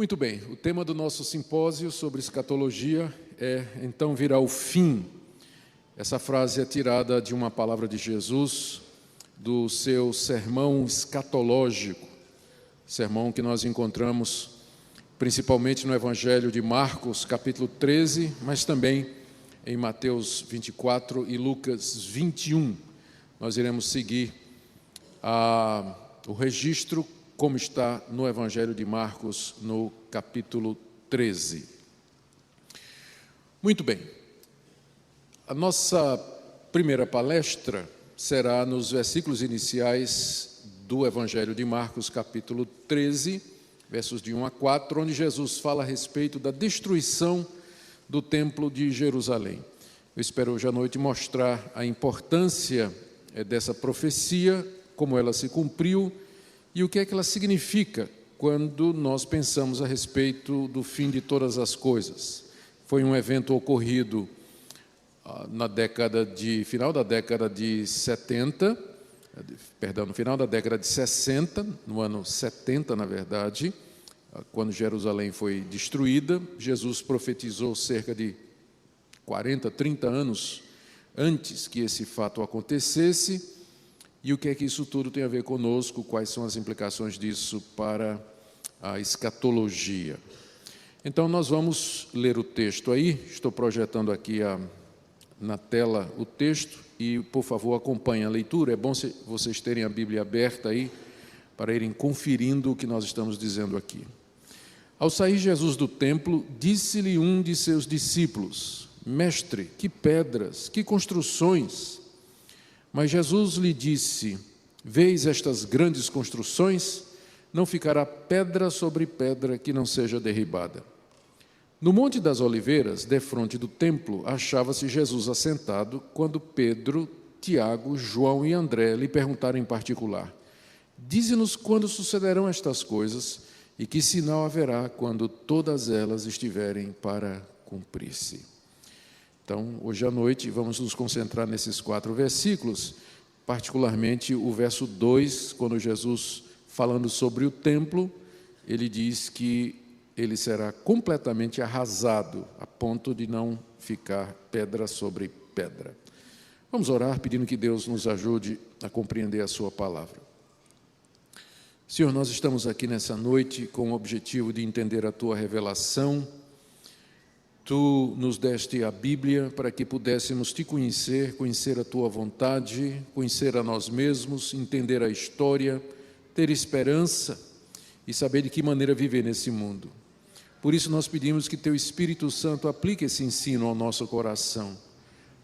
Muito bem, o tema do nosso simpósio sobre escatologia é "Então virá o fim". Essa frase é tirada de uma palavra de Jesus, do seu sermão escatológico, sermão que nós encontramos principalmente no Evangelho de Marcos, capítulo 13, mas também em Mateus 24 e Lucas 21. Nós iremos seguir o registro como está no Evangelho de Marcos, no capítulo 13. Muito bem, a nossa primeira palestra será nos versículos iniciais do Evangelho de Marcos, capítulo 13, versos de 1 a 4, onde Jesus fala a respeito da destruição do Templo de Jerusalém. Eu espero hoje à noite mostrar a importância dessa profecia, como ela se cumpriu, e o que é que ela significa quando nós pensamos a respeito do fim de todas as coisas. Foi um evento ocorrido no final da década de 60, no ano 70, na verdade, quando Jerusalém foi destruída. Jesus profetizou cerca de 40, 30 anos antes que esse fato acontecesse. E o que é que isso tudo tem a ver conosco? Quais são as implicações disso para a escatologia? Então, nós vamos ler o texto aí. Estou projetando aqui na tela o texto e, por favor, acompanhe a leitura. É bom vocês terem a Bíblia aberta aí para irem conferindo o que nós estamos dizendo aqui. Ao sair Jesus do templo, disse-lhe um de seus discípulos: Mestre, que pedras, que construções! Mas Jesus lhe disse: Vês estas grandes construções? Não ficará pedra sobre pedra que não seja derribada. No Monte das Oliveiras, defronte do templo, achava-se Jesus assentado, quando Pedro, Tiago, João e André lhe perguntaram em particular: Dize-nos quando sucederão estas coisas e que sinal haverá quando todas elas estiverem para cumprir-se. Então, hoje à noite, vamos nos concentrar nesses 4 versículos, particularmente o verso 2, quando Jesus, falando sobre o templo, ele diz que ele será completamente arrasado, a ponto de não ficar pedra sobre pedra. Vamos orar pedindo que Deus nos ajude a compreender a sua palavra. Senhor, nós estamos aqui nessa noite com o objetivo de entender a tua revelação. Tu nos deste a Bíblia para que pudéssemos te conhecer, conhecer a tua vontade, conhecer a nós mesmos, entender a história, ter esperança e saber de que maneira viver nesse mundo. Por isso nós pedimos que teu Espírito Santo aplique esse ensino ao nosso coração,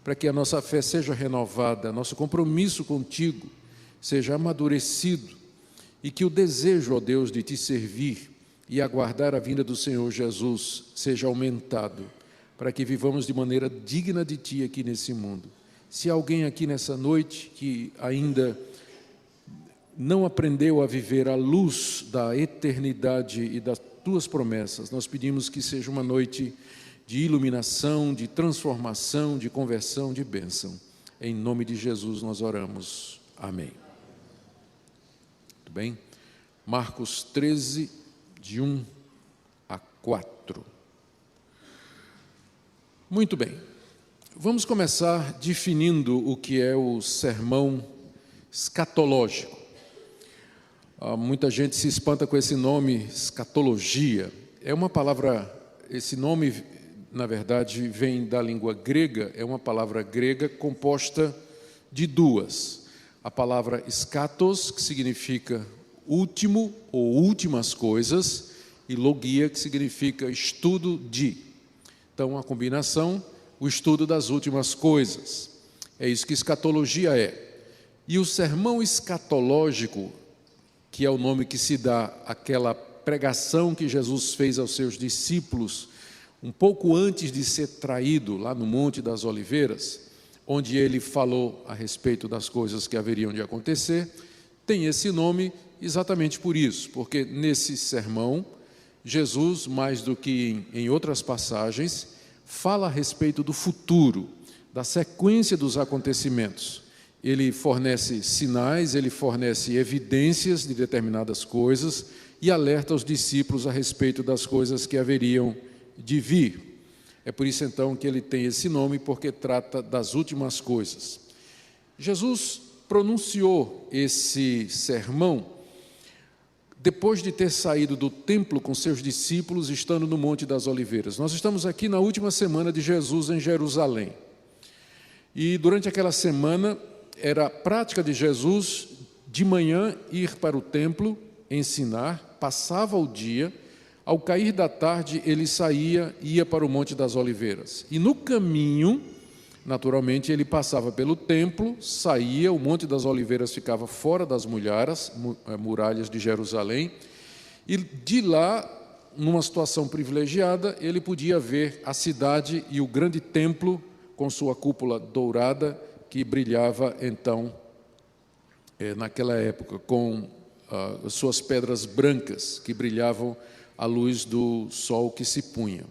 para que a nossa fé seja renovada, nosso compromisso contigo seja amadurecido e que o desejo, ó Deus, de te servir e aguardar a vinda do Senhor Jesus seja aumentado, para que vivamos de maneira digna de Ti aqui nesse mundo. Se alguém aqui nessa noite que ainda não aprendeu a viver à luz da eternidade e das Tuas promessas, nós pedimos que seja uma noite de iluminação, de transformação, de conversão, de bênção. Em nome de Jesus nós oramos. Amém. Muito bem? Marcos 13, de 1 a 4. Muito bem, vamos começar definindo o que é o sermão escatológico. Muita gente se espanta com esse nome, escatologia. É uma palavra, esse nome, na verdade, vem da língua grega, é uma palavra grega composta de 2. A palavra eschatos, que significa último ou últimas coisas, e logia, que significa estudo de. Então, a combinação, o estudo das últimas coisas. É isso que escatologia é. E o sermão escatológico, que é o nome que se dá àquela pregação que Jesus fez aos seus discípulos, um pouco antes de ser traído, lá no Monte das Oliveiras, onde ele falou a respeito das coisas que haveriam de acontecer, tem esse nome exatamente por isso, porque nesse sermão, Jesus, mais do que em outras passagens, fala a respeito do futuro, da sequência dos acontecimentos. Ele fornece sinais, ele fornece evidências de determinadas coisas e alerta os discípulos a respeito das coisas que haveriam de vir. É por isso, então, que ele tem esse nome, porque trata das últimas coisas. Jesus pronunciou esse sermão depois de ter saído do templo com seus discípulos, estando no Monte das Oliveiras. Nós estamos aqui na última semana de Jesus em Jerusalém. E durante aquela semana, era a prática de Jesus de manhã ir para o templo, ensinar, passava o dia, ao cair da tarde ele saía e ia para o Monte das Oliveiras. E no caminho, naturalmente, ele passava pelo templo, saía, o Monte das Oliveiras ficava fora das muralhas de Jerusalém, e de lá, numa situação privilegiada, ele podia ver a cidade e o grande templo com sua cúpula dourada, que brilhava então, naquela época, com suas pedras brancas, que brilhavam à luz do sol que se punha.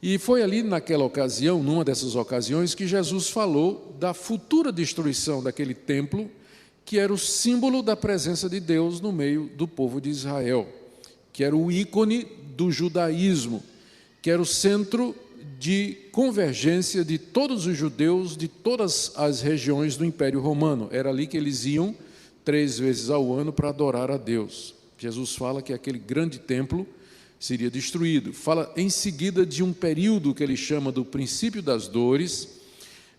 E foi ali naquela ocasião, numa dessas ocasiões, que Jesus falou da futura destruição daquele templo, que era o símbolo da presença de Deus no meio do povo de Israel, que era o ícone do judaísmo, que era o centro de convergência de todos os judeus de todas as regiões do Império Romano. Era ali que eles iam 3 vezes ao ano para adorar a Deus. Jesus fala que aquele grande templo seria destruído. Fala em seguida de um período que ele chama do princípio das dores,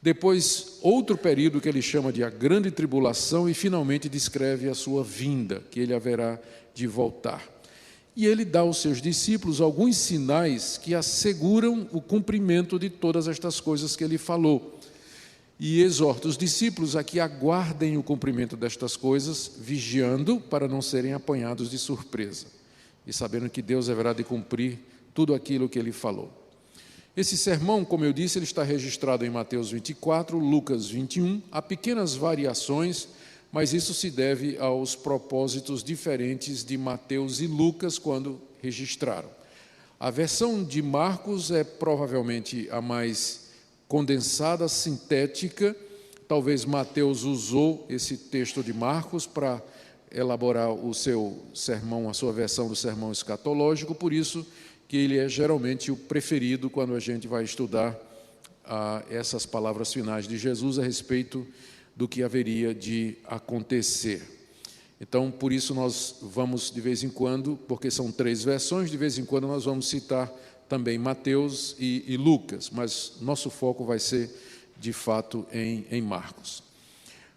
depois outro período que ele chama de a grande tribulação e finalmente descreve a sua vinda, que ele haverá de voltar. E ele dá aos seus discípulos alguns sinais que asseguram o cumprimento de todas estas coisas que ele falou. E exorta os discípulos a que aguardem o cumprimento destas coisas, vigiando para não serem apanhados de surpresa, e sabendo que Deus haverá de cumprir tudo aquilo que ele falou. Esse sermão, como eu disse, ele está registrado em Mateus 24, Lucas 21, há pequenas variações, mas isso se deve aos propósitos diferentes de Mateus e Lucas quando registraram. A versão de Marcos é provavelmente a mais condensada, sintética. Talvez Mateus usou esse texto de Marcos para elaborar o seu sermão, a sua versão do sermão escatológico, por isso que ele é geralmente o preferido quando a gente vai estudar essas palavras finais de Jesus a respeito do que haveria de acontecer. Então, por isso nós vamos de vez em quando, porque são 3 versões, de vez em quando nós vamos citar também Mateus e Lucas, mas nosso foco vai ser, de fato, em Marcos.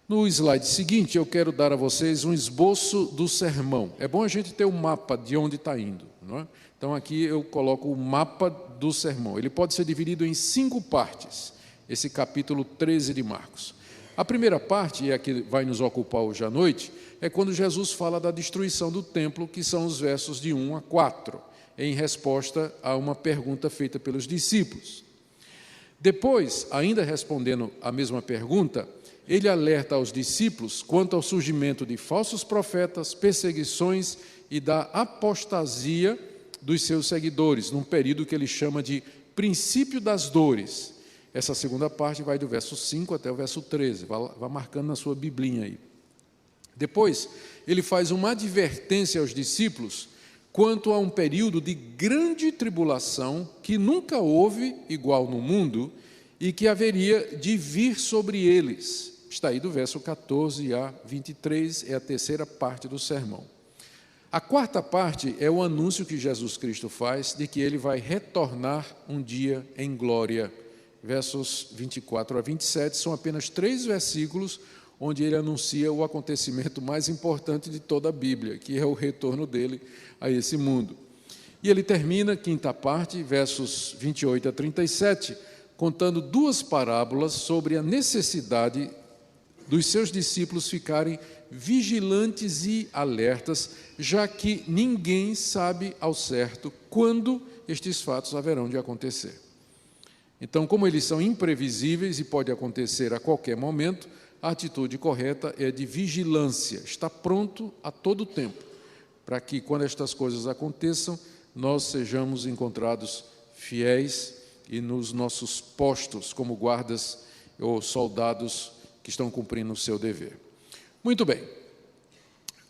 No slide seguinte, eu quero dar a vocês um esboço do sermão. É bom a gente ter um mapa de onde está indo, não é? Então, aqui eu coloco o mapa do sermão. Ele pode ser dividido em 5 partes, esse capítulo 13 de Marcos. A primeira parte, e a que vai nos ocupar hoje à noite, é quando Jesus fala da destruição do templo, que são os versos de 1 a 4, em resposta a uma pergunta feita pelos discípulos. Depois, ainda respondendo a mesma pergunta, ele alerta aos discípulos quanto ao surgimento de falsos profetas, perseguições e da apostasia dos seus seguidores, num período que ele chama de princípio das dores. Essa segunda parte vai do verso 5 até o verso 13, vá marcando na sua biblinha aí. Depois, ele faz uma advertência aos discípulos quanto a um período de grande tribulação que nunca houve igual no mundo e que haveria de vir sobre eles. Está aí do verso 14 a 23, é a terceira parte do sermão. A quarta parte é o anúncio que Jesus Cristo faz de que ele vai retornar um dia em glória. Versos 24 a 27 são apenas 3 versículos onde ele anuncia o acontecimento mais importante de toda a Bíblia, que é o retorno dele a esse mundo. E ele termina, quinta parte, versos 28 a 37, contando 2 parábolas sobre a necessidade dos seus discípulos ficarem vigilantes e alertas, já que ninguém sabe ao certo quando estes fatos haverão de acontecer. Então, como eles são imprevisíveis e pode acontecer a qualquer momento, a atitude correta é de vigilância, estar pronto a todo tempo, para que quando estas coisas aconteçam, nós sejamos encontrados fiéis e nos nossos postos como guardas ou soldados que estão cumprindo o seu dever. Muito bem.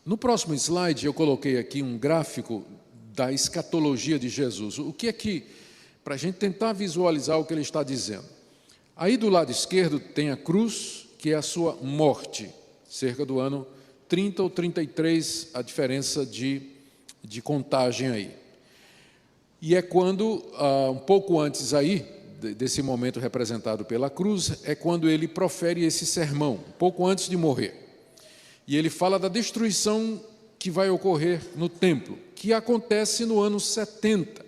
No próximo slide, eu coloquei aqui um gráfico da escatologia de Jesus. O que é que, para a gente tentar visualizar o que ele está dizendo. Aí do lado esquerdo tem a cruz, que é a sua morte, cerca do ano 30 ou 33, a diferença de contagem aí. E é quando, um pouco antes aí, desse momento representado pela cruz, é quando ele profere esse sermão, um pouco antes de morrer. E ele fala da destruição que vai ocorrer no templo, que acontece no ano 70.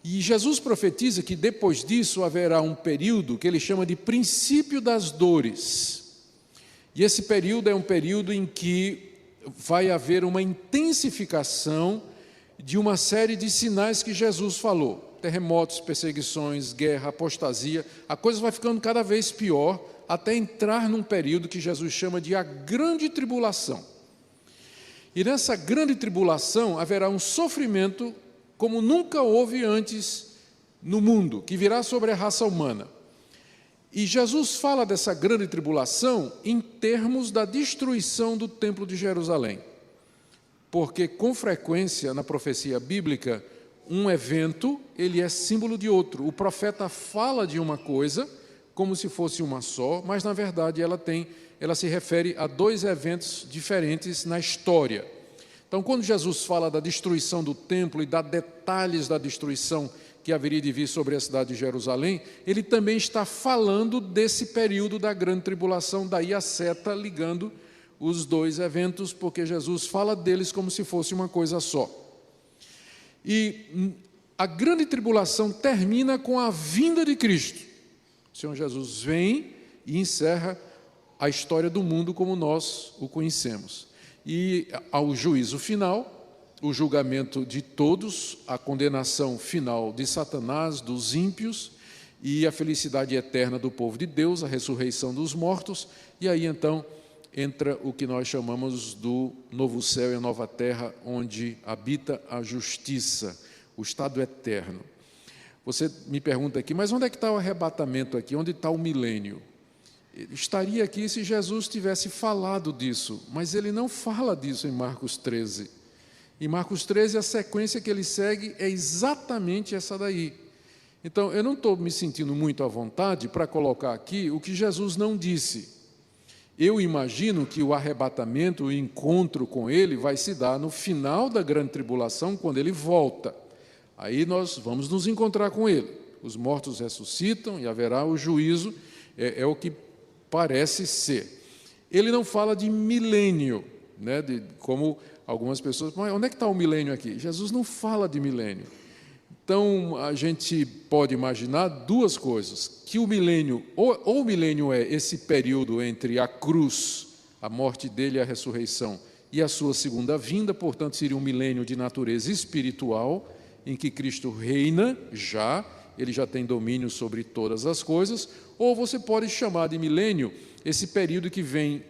E Jesus profetiza que depois disso haverá um período que ele chama de princípio das dores. E esse período é um período em que vai haver uma intensificação de uma série de sinais que Jesus falou. Terremotos, perseguições, guerra, apostasia. A coisa vai ficando cada vez pior, até entrar num período que Jesus chama de a grande tribulação. E nessa grande tribulação haverá um sofrimento como nunca houve antes no mundo, que virá sobre a raça humana. E Jesus fala dessa grande tribulação em termos da destruição do templo de Jerusalém. Porque, com frequência, na profecia bíblica, um evento, ele é símbolo de outro. O profeta fala de uma coisa como se fosse uma só, mas, na verdade, ela se refere a dois eventos diferentes na história. Então, quando Jesus fala da destruição do templo e dá detalhes da destruição que haveria de vir sobre a cidade de Jerusalém, ele também está falando desse período da grande tribulação, daí a seta ligando os dois eventos, porque Jesus fala deles como se fosse uma coisa só. E a grande tribulação termina com a vinda de Cristo. O Senhor Jesus vem e encerra a história do mundo como nós o conhecemos. E ao juízo final, o julgamento de todos, a condenação final de Satanás, dos ímpios, e a felicidade eterna do povo de Deus, a ressurreição dos mortos, e aí então entra o que nós chamamos do novo céu e a nova terra, onde habita a justiça, o estado eterno. Você me pergunta aqui, mas onde é que está o arrebatamento aqui? Onde está o milênio? Estaria aqui se Jesus tivesse falado disso, mas ele não fala disso em Marcos 13. Em Marcos 13, a sequência que ele segue é exatamente essa daí. Então, eu não estou me sentindo muito à vontade para colocar aqui o que Jesus não disse. Eu imagino que o arrebatamento, o encontro com ele, vai se dar no final da grande tribulação, quando ele volta. Aí nós vamos nos encontrar com ele. Os mortos ressuscitam e haverá o juízo, é o que parece ser. Ele não fala de milênio, né, como algumas pessoas, mas onde é que está o milênio aqui? Jesus não fala de milênio. Então, a gente pode imaginar duas coisas, que o milênio, ou o milênio é esse período entre a cruz, a morte dele e a ressurreição, e a sua segunda vinda, portanto, seria um milênio de natureza espiritual, em que Cristo reina ele já tem domínio sobre todas as coisas, ou você pode chamar de milênio esse período que vem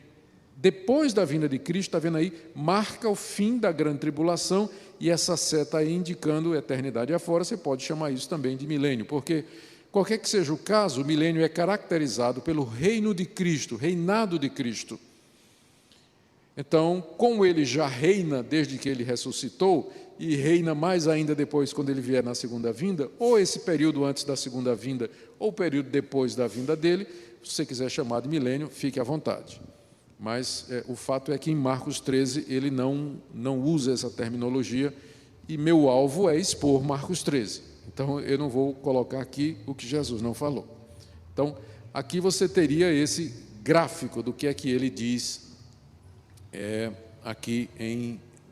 depois da vinda de Cristo, está vendo aí, marca o fim da grande tribulação, e essa seta aí indicando eternidade afora, você pode chamar isso também de milênio, porque qualquer que seja o caso, o milênio é caracterizado pelo reino de Cristo, reinado de Cristo. Então, como ele já reina desde que ele ressuscitou, e reina mais ainda depois quando ele vier na segunda vinda, ou esse período antes da segunda vinda, ou o período depois da vinda dele, se você quiser chamar de milênio, fique à vontade. Mas o fato é que em Marcos 13 ele não usa essa terminologia, e meu alvo é expor Marcos 13. Então, eu não vou colocar aqui o que Jesus não falou. Então, aqui você teria esse gráfico do que é que ele diz aqui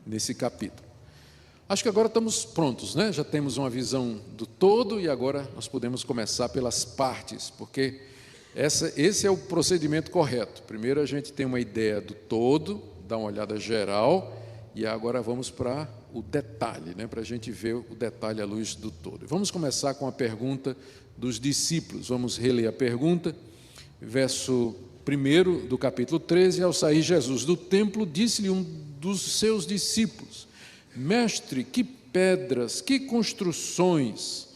nesse capítulo. Acho que agora estamos prontos, né? Já temos uma visão do todo e agora nós podemos começar pelas partes, porque esse é o procedimento correto. Primeiro a gente tem uma ideia do todo, dá uma olhada geral, e agora vamos para o detalhe, né? Para a gente ver o detalhe à luz do todo. Vamos começar com a pergunta dos discípulos. Vamos reler a pergunta, verso 1 do capítulo 13. Ao sair Jesus do templo, disse-lhe um dos seus discípulos: Mestre, que pedras, que construções.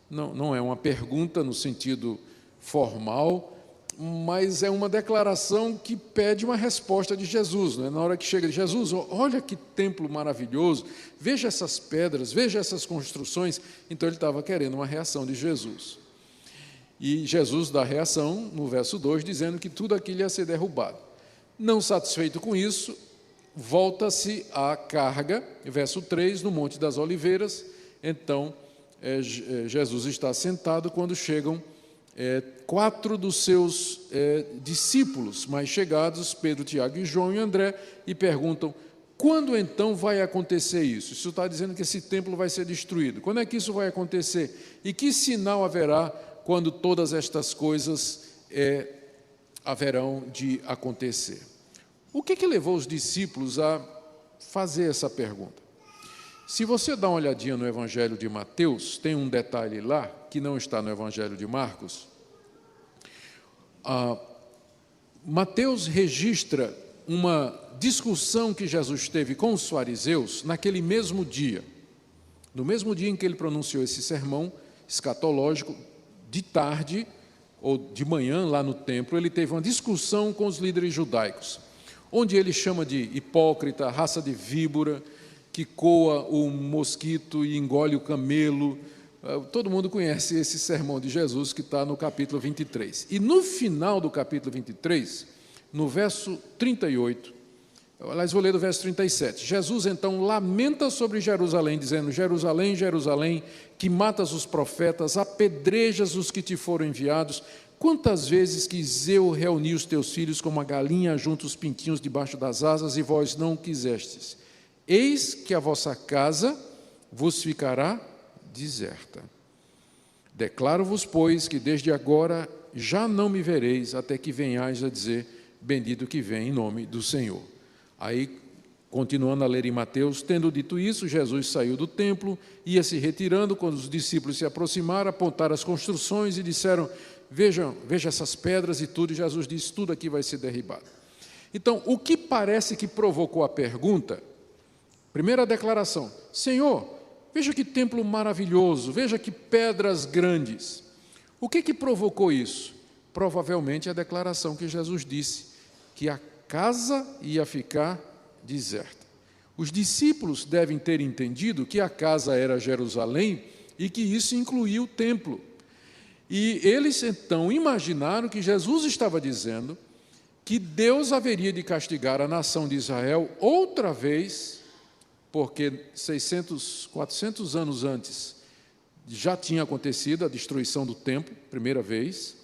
Não é uma pergunta no sentido formal, mas é uma declaração que pede uma resposta de Jesus, né? Na hora que chega de Jesus, olha que templo maravilhoso, veja essas pedras, veja essas construções. Então ele estava querendo uma reação de Jesus. E Jesus dá reação no verso 2, dizendo que tudo aquilo ia ser derrubado. Não satisfeito com isso, volta-se à carga, verso 3, no Monte das Oliveiras. Então, Jesus está sentado quando chegam 4 dos seus discípulos mais chegados, Pedro, Tiago e João e André, e perguntam: quando então vai acontecer isso? Isso está dizendo que esse templo vai ser destruído. Quando é que isso vai acontecer? E que sinal haverá quando todas estas coisas haverão de acontecer? O que levou os discípulos a fazer essa pergunta? Se você dá uma olhadinha no Evangelho de Mateus, tem um detalhe lá, que não está no Evangelho de Marcos. Mateus registra uma discussão que Jesus teve com os fariseus naquele mesmo dia. No mesmo dia em que ele pronunciou esse sermão escatológico, de tarde ou de manhã, lá no templo, ele teve uma discussão com os líderes judaicos, onde ele chama de hipócrita, raça de víbora, que coa o mosquito e engole o camelo. Todo mundo conhece esse sermão de Jesus, que está no capítulo 23. E no final do capítulo 23, no verso 38, aliás, vou ler do verso 37. Jesus, então, lamenta sobre Jerusalém, dizendo: Jerusalém, Jerusalém, que matas os profetas, apedrejas os que te foram enviados. Quantas vezes quis eu reunir os teus filhos como a galinha junta os pintinhos debaixo das asas, e vós não quisestes? Eis que a vossa casa vos ficará deserta. Declaro-vos, pois, que desde agora já não me vereis, até que venhais a dizer: bendito que vem em nome do Senhor. Aí, continuando a ler em Mateus, tendo dito isso, Jesus saiu do templo, ia se retirando. Quando os discípulos se aproximaram, apontaram as construções e disseram: veja essas pedras e tudo. E Jesus disse: tudo aqui vai ser derribado. Então, o que parece que provocou a pergunta? Primeira declaração: Senhor, veja que templo maravilhoso, veja que pedras grandes. O que provocou isso? Provavelmente a declaração que Jesus disse, que a casa ia ficar deserta. Os discípulos devem ter entendido que a casa era Jerusalém e que isso incluía o templo. E eles então imaginaram que Jesus estava dizendo que Deus haveria de castigar a nação de Israel outra vez, porque 400 anos antes já tinha acontecido a destruição do templo, primeira vez,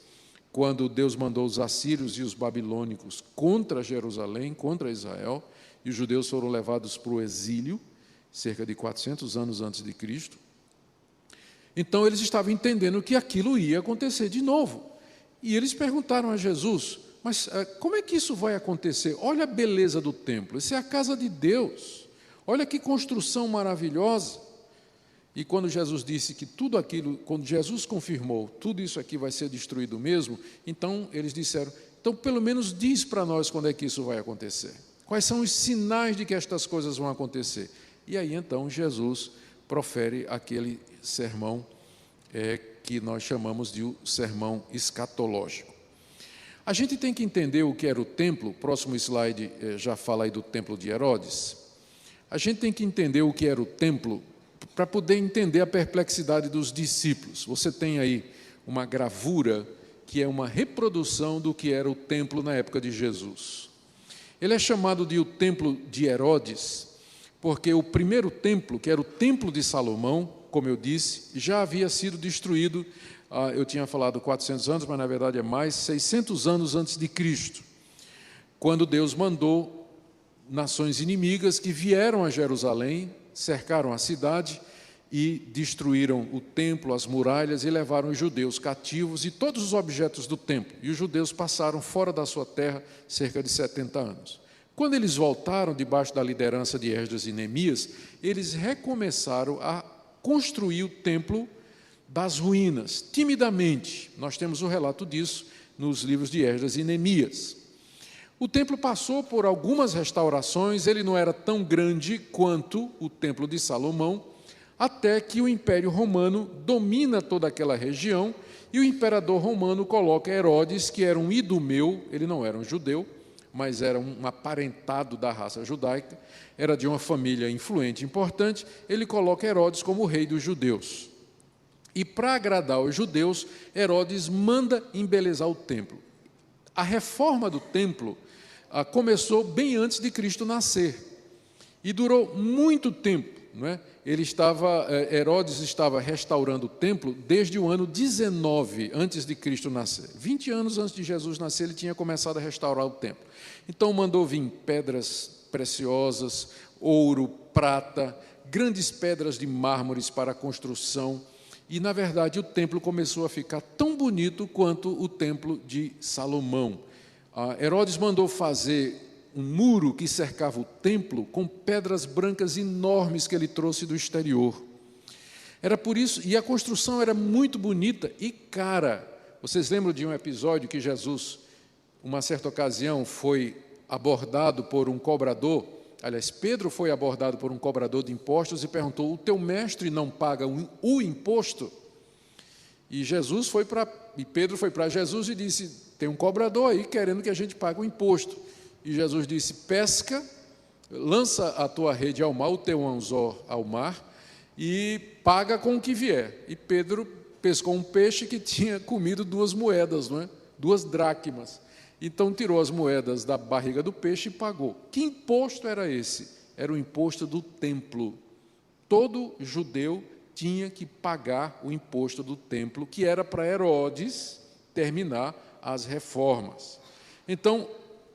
quando Deus mandou os assírios e os babilônicos contra Jerusalém, contra Israel, e os judeus foram levados para o exílio, cerca de 400 anos antes de Cristo. Então eles estavam entendendo que aquilo ia acontecer de novo. E eles perguntaram a Jesus: mas como é que isso vai acontecer? Olha a beleza do templo, isso é a casa de Deus. Olha que construção maravilhosa. E quando Jesus disse que tudo aquilo, quando Jesus confirmou, tudo isso aqui vai ser destruído mesmo, então eles disseram: então pelo menos diz para nós quando é que isso vai acontecer. Quais são os sinais de que estas coisas vão acontecer? E aí então Jesus profere aquele sermão que nós chamamos de o sermão escatológico. A gente tem que entender o que era o templo. O próximo slide já fala aí do templo de Herodes. A gente tem que entender o que era o templo para poder entender a perplexidade dos discípulos. Você tem aí uma gravura que é uma reprodução do que era o templo na época de Jesus. Ele é chamado de o templo de Herodes, porque o primeiro templo, que era o templo de Salomão, como eu disse, já havia sido destruído, eu tinha falado 400 anos, mas na verdade é mais, 600 anos antes de Cristo, quando Deus mandou nações inimigas que vieram a Jerusalém, cercaram a cidade e destruíram o templo, as muralhas, e levaram os judeus cativos e todos os objetos do templo. E os judeus passaram fora da sua terra cerca de 70 anos. Quando eles voltaram, debaixo da liderança de Esdras e Neemias, eles recomeçaram a construir o templo das ruínas, timidamente. Nós temos o relato disso nos livros de Esdras e Neemias. O templo passou por algumas restaurações, ele não era tão grande quanto o templo de Salomão, até que o Império Romano domina toda aquela região E o imperador romano coloca Herodes, que era um idumeu, ele não era um judeu, mas era um aparentado da raça judaica, era de uma família influente, importante, ele coloca Herodes como rei dos judeus. E para agradar os judeus, Herodes manda embelezar o templo. A reforma do templo começou bem antes de Cristo nascer e durou muito tempo, não é? Herodes estava restaurando o templo desde o ano 19 antes de Cristo nascer. 20 anos antes de Jesus nascer, ele tinha começado a restaurar o templo. Então mandou vir pedras preciosas, ouro, prata, grandes pedras de mármores para a construção. E, na verdade, o templo começou a ficar tão bonito quanto o templo de Salomão. Herodes mandou fazer um muro que cercava o templo com pedras brancas enormes que ele trouxe do exterior. Era por isso, e a construção era muito bonita e cara. Vocês lembram de um episódio que Jesus, uma certa ocasião, foi abordado por um cobrador? Aliás, Pedro foi abordado por um cobrador de impostos e perguntou: o teu mestre não paga o imposto? E Pedro foi para Jesus e disse: tem um cobrador aí querendo que a gente pague o imposto. E Jesus disse: pesca, lança a tua rede ao mar, o teu anzol ao mar, e paga com o que vier. E Pedro pescou um peixe que tinha comido 2 moedas, não é? 2 dracmas. Então tirou as moedas da barriga do peixe e pagou. Que imposto era esse? Era o imposto do templo. Todo judeu tinha que pagar o imposto do templo, que era para Herodes terminar as reformas. Então,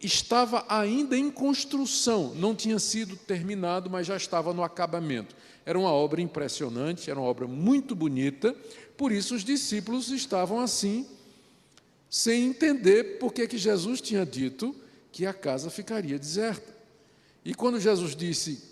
estava ainda em construção, não tinha sido terminado, mas já estava no acabamento. Era uma obra impressionante, era uma obra muito bonita, por isso os discípulos estavam assim, sem entender por que Jesus tinha dito que a casa ficaria deserta. E quando Jesus disse,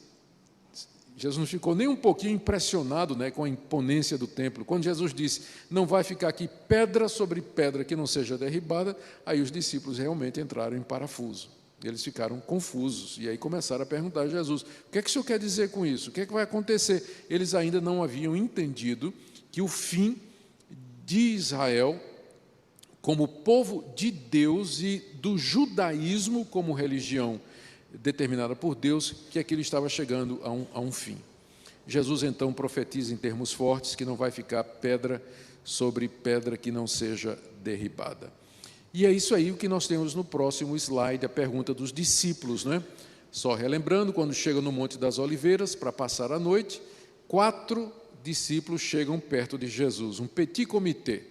Jesus não ficou nem um pouquinho impressionado, né, com a imponência do templo. Quando Jesus disse: não vai ficar aqui pedra sobre pedra que não seja derribada, aí os discípulos realmente entraram em parafuso. Eles ficaram confusos e aí começaram a perguntar a Jesus: o que é que o senhor quer dizer com isso? O que é que vai acontecer? Eles ainda não haviam entendido que o fim de Israel como povo de Deus e do judaísmo como religião determinada por Deus, que aquilo estava chegando a um fim. Jesus então profetiza em termos fortes que não vai ficar pedra sobre pedra que não seja derribada. E é isso aí o que nós temos no próximo slide, a pergunta dos discípulos, né? Só relembrando, quando chegam no Monte das Oliveiras para passar a noite, 4 discípulos chegam perto de Jesus, um petit comité.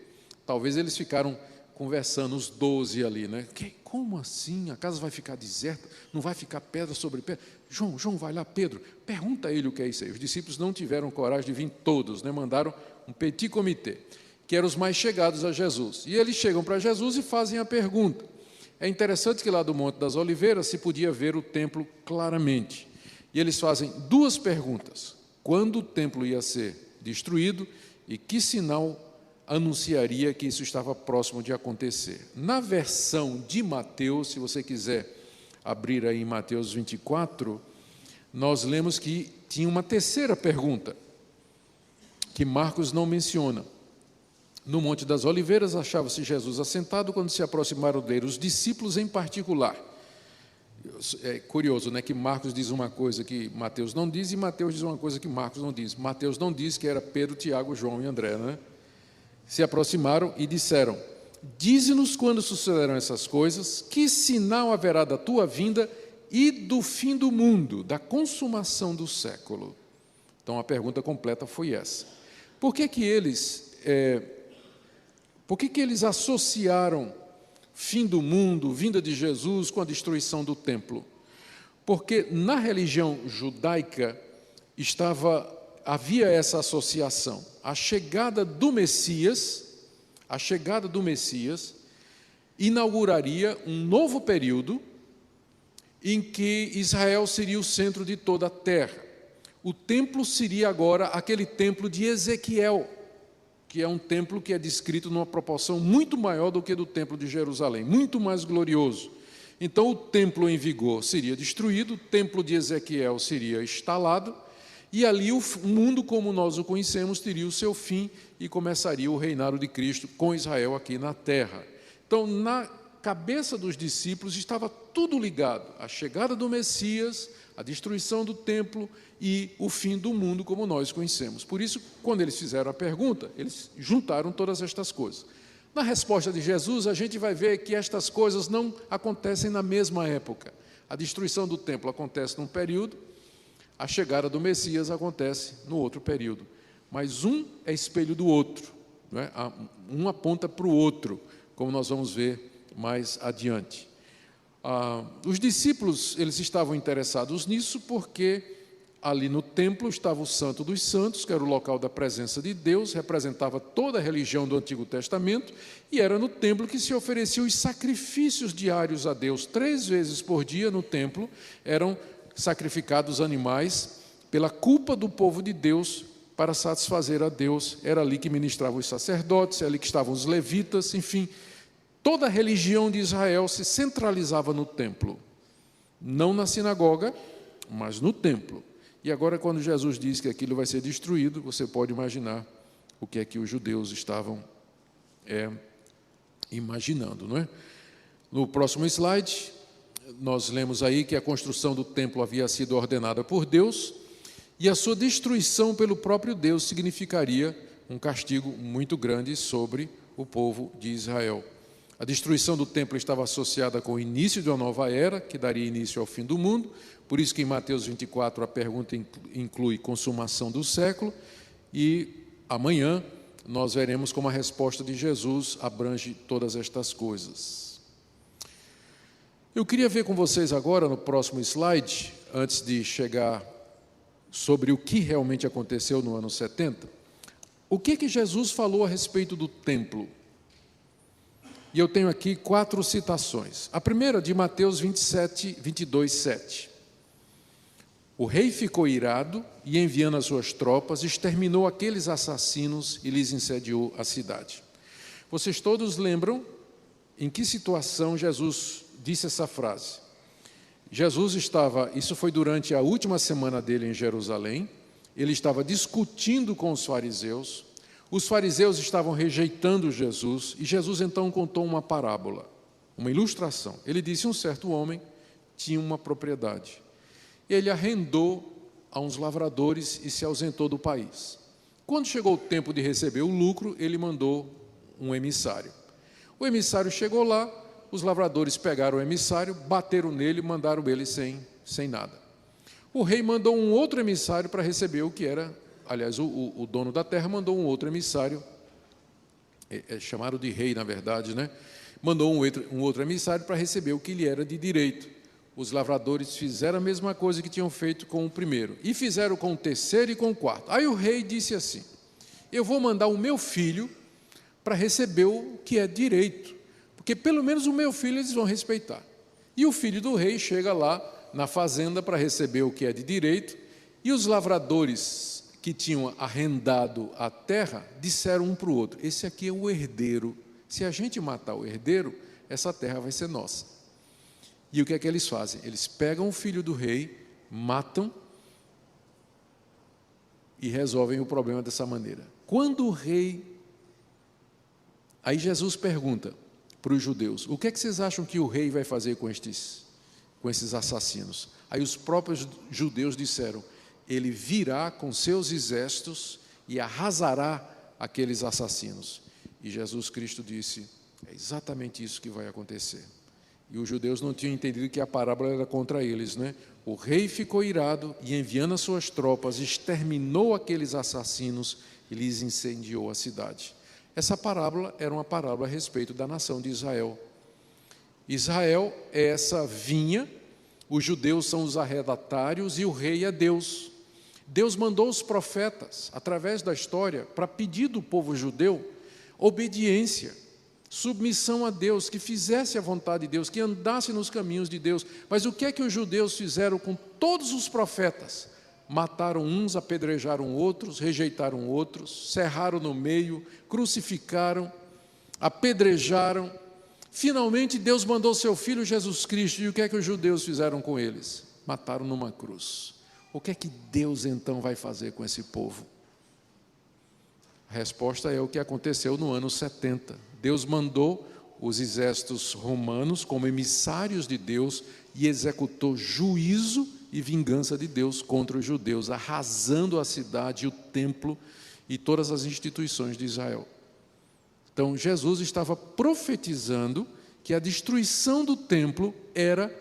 Talvez eles ficaram conversando, os 12 ali, né? Como assim? A casa vai ficar deserta? Não vai ficar pedra sobre pedra? João, vai lá, Pedro, pergunta a ele o que é isso aí. Os discípulos não tiveram coragem de vir todos, né? Mandaram um petit comité, que eram os mais chegados a Jesus. E eles chegam para Jesus e fazem a pergunta. É interessante que lá do Monte das Oliveiras se podia ver o templo claramente. E eles fazem 2 perguntas: quando o templo ia ser destruído e que sinal anunciaria que isso estava próximo de acontecer. Na versão de Mateus, se você quiser abrir aí em Mateus 24, nós lemos que tinha uma terceira pergunta, que Marcos não menciona. No Monte das Oliveiras achava-se Jesus assentado quando se aproximaram dele os discípulos em particular. É curioso, né, que Marcos diz uma coisa que Mateus não diz e Mateus diz uma coisa que Marcos não diz. Mateus não diz que era Pedro, Tiago, João e André, né? Se aproximaram e disseram: dize-nos quando sucederão essas coisas, que sinal haverá da tua vinda e do fim do mundo, da consumação do século. Então a pergunta completa foi essa. Por que eles associaram fim do mundo, vinda de Jesus com a destruição do templo? Porque na religião judaica havia essa associação. A chegada do Messias inauguraria um novo período em que Israel seria o centro de toda a terra. O templo seria agora aquele templo de Ezequiel, que é um templo que é descrito numa proporção muito maior do que do templo de Jerusalém, muito mais glorioso. Então o templo em vigor seria destruído, o templo de Ezequiel seria instalado, E ali o mundo como nós o conhecemos teria o seu fim e começaria o reinado de Cristo com Israel aqui na terra. Então, na cabeça dos discípulos estava tudo ligado: a chegada do Messias, a destruição do templo e o fim do mundo como nós conhecemos. Por isso, quando eles fizeram a pergunta, eles juntaram todas estas coisas. Na resposta de Jesus, a gente vai ver que estas coisas não acontecem na mesma época. A destruição do templo acontece num período, a chegada do Messias acontece no outro período. Mas um é espelho do outro, não é? Um aponta para o outro, como nós vamos ver mais adiante. Os discípulos, eles estavam interessados nisso porque ali no templo estava o Santo dos Santos, que era o local da presença de Deus, representava toda a religião do Antigo Testamento, e era no templo que se ofereciam os sacrifícios diários a Deus. 3 vezes por dia no templo eram sacrificados animais pela culpa do povo de Deus para satisfazer a Deus. Era ali que ministravam os sacerdotes, ali que estavam os levitas, enfim. Toda a religião de Israel se centralizava no templo. Não na sinagoga, mas no templo. E agora, quando Jesus diz que aquilo vai ser destruído, você pode imaginar o que é que os judeus estavam imaginando, não é? No próximo slide, nós lemos aí que a construção do templo havia sido ordenada por Deus e a sua destruição pelo próprio Deus significaria um castigo muito grande sobre o povo de Israel. A destruição do templo estava associada com o início de uma nova era, que daria início ao fim do mundo. Por isso que em Mateus 24 a pergunta inclui consumação do século. E amanhã nós veremos como a resposta de Jesus abrange todas estas coisas. Eu queria ver com vocês agora, no próximo slide, antes de chegar sobre o que realmente aconteceu no ano 70, o que Jesus falou a respeito do templo. E eu tenho aqui 4 citações. A primeira de Mateus 27, 22, 7. O rei ficou irado e, enviando as suas tropas, exterminou aqueles assassinos e lhes incendiou a cidade. Vocês todos lembram em que situação Jesus disse essa frase? Jesus estava, isso foi durante a última semana dele em Jerusalém, ele estava discutindo com os fariseus estavam rejeitando Jesus, e Jesus então contou uma parábola, uma ilustração. Ele disse: um certo homem tinha uma propriedade. Ele arrendou a uns lavradores e se ausentou do país. Quando chegou o tempo de receber o lucro, ele mandou um emissário. O emissário chegou lá, os lavradores pegaram o emissário, bateram nele e mandaram ele sem nada. O rei mandou um outro emissário para receber o que era. Aliás, o dono da terra mandou um outro emissário, chamaram de rei, na verdade, né? Mandou um outro emissário para receber o que lhe era de direito. Os lavradores fizeram a mesma coisa que tinham feito com o primeiro, e fizeram com o terceiro e com o quarto. Aí o rei disse assim: eu vou mandar o meu filho para receber o que é direito, porque pelo menos o meu filho eles vão respeitar. E o filho do rei chega lá na fazenda para receber o que é de direito, e os lavradores que tinham arrendado a terra disseram um para o outro: esse aqui é o herdeiro, se a gente matar o herdeiro, essa terra vai ser nossa. E o que é que eles fazem? Eles pegam o filho do rei, matam e resolvem o problema dessa maneira. Quando o rei... Aí Jesus pergunta para os judeus: o que é que vocês acham que o rei vai fazer com esses assassinos? Aí os próprios judeus disseram: ele virá com seus exércitos e arrasará aqueles assassinos. E Jesus Cristo disse: é exatamente isso que vai acontecer. E os judeus não tinham entendido que a parábola era contra eles, né? O rei ficou irado e, enviando as suas tropas, exterminou aqueles assassinos e lhes incendiou a cidade. Essa parábola era uma parábola a respeito da nação de Israel. Israel é essa vinha, os judeus são os arrendatários e o rei é Deus. Deus mandou os profetas, através da história, para pedir do povo judeu obediência, submissão a Deus, que fizesse a vontade de Deus, que andasse nos caminhos de Deus. Mas o que é que os judeus fizeram com todos os profetas? Mataram uns, apedrejaram outros, rejeitaram outros, cerraram no meio, crucificaram, apedrejaram. Finalmente Deus mandou seu Filho Jesus Cristo, e o que é que os judeus fizeram com eles? Mataram numa cruz. O que é que Deus então vai fazer com esse povo? A resposta é o que aconteceu no ano 70. Deus mandou os exércitos romanos como emissários de Deus e executou juízo e vingança de Deus contra os judeus, arrasando a cidade, o templo e todas as instituições de Israel. Então, Jesus estava profetizando que a destruição do templo era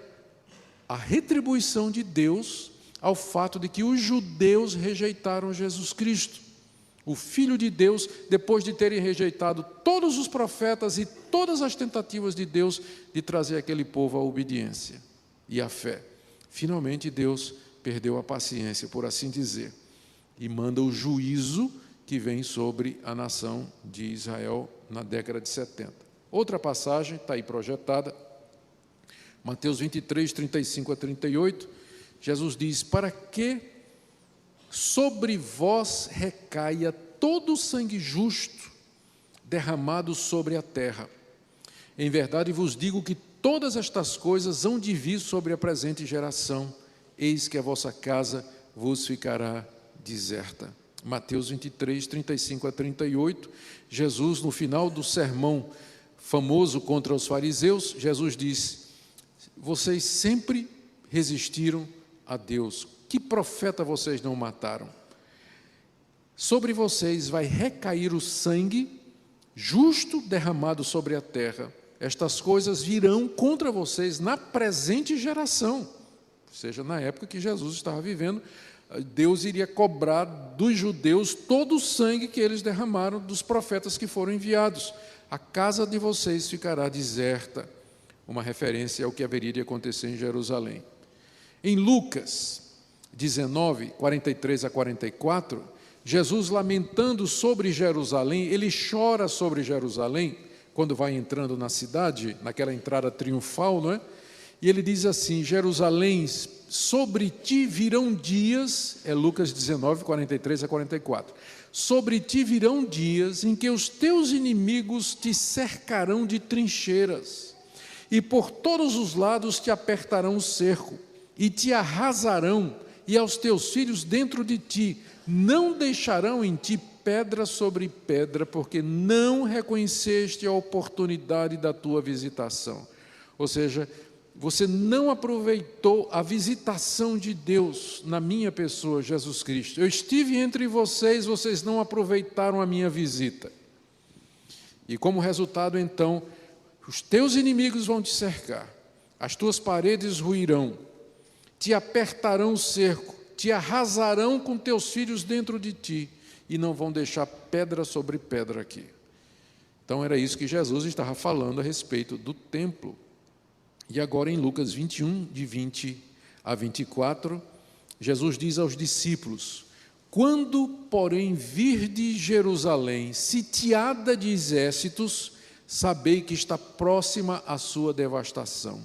a retribuição de Deus ao fato de que os judeus rejeitaram Jesus Cristo, o Filho de Deus, depois de terem rejeitado todos os profetas e todas as tentativas de Deus de trazer aquele povo à obediência e à fé. Finalmente, Deus perdeu a paciência, por assim dizer, e manda o juízo que vem sobre a nação de Israel na década de 70. Outra passagem, está aí projetada, Mateus 23, 35 a 38, Jesus diz: para que sobre vós recaia todo o sangue justo derramado sobre a terra. Em verdade vos digo que todas estas coisas hão de vir sobre a presente geração, eis que a vossa casa vos ficará deserta. Mateus 23, 35 a 38, Jesus, no final do sermão famoso contra os fariseus, Jesus disse: vocês sempre resistiram a Deus, que profeta vocês não mataram? Sobre vocês vai recair o sangue justo derramado sobre a terra. Estas coisas virão contra vocês na presente geração. Ou seja, na época que Jesus estava vivendo, Deus iria cobrar dos judeus todo o sangue que eles derramaram dos profetas que foram enviados. A casa de vocês ficará deserta. Uma referência ao que haveria de acontecer em Jerusalém. Em Lucas 19, 43 a 44, Jesus, lamentando sobre Jerusalém, ele chora sobre Jerusalém, quando vai entrando na cidade, naquela entrada triunfal, não é? E ele diz assim: Jerusalém, sobre ti virão dias, é Lucas 19, 43 a 44, sobre ti virão dias em que os teus inimigos te cercarão de trincheiras, e por todos os lados te apertarão o cerco, e te arrasarão, e aos teus filhos dentro de ti, não deixarão em ti pedra sobre pedra, porque não reconheceste a oportunidade da tua visitação. Ou seja, você não aproveitou a visitação de Deus na minha pessoa, Jesus Cristo. Eu estive entre vocês, vocês não aproveitaram a minha visita. E como resultado, então, os teus inimigos vão te cercar, as tuas paredes ruirão, te apertarão o cerco, te arrasarão com teus filhos dentro de ti, e não vão deixar pedra sobre pedra aqui. Então era isso que Jesus estava falando a respeito do templo. E agora em Lucas 21, de 20 a 24, Jesus diz aos discípulos: quando, porém, virdes Jerusalém sitiada de exércitos, sabei que está próxima a sua devastação.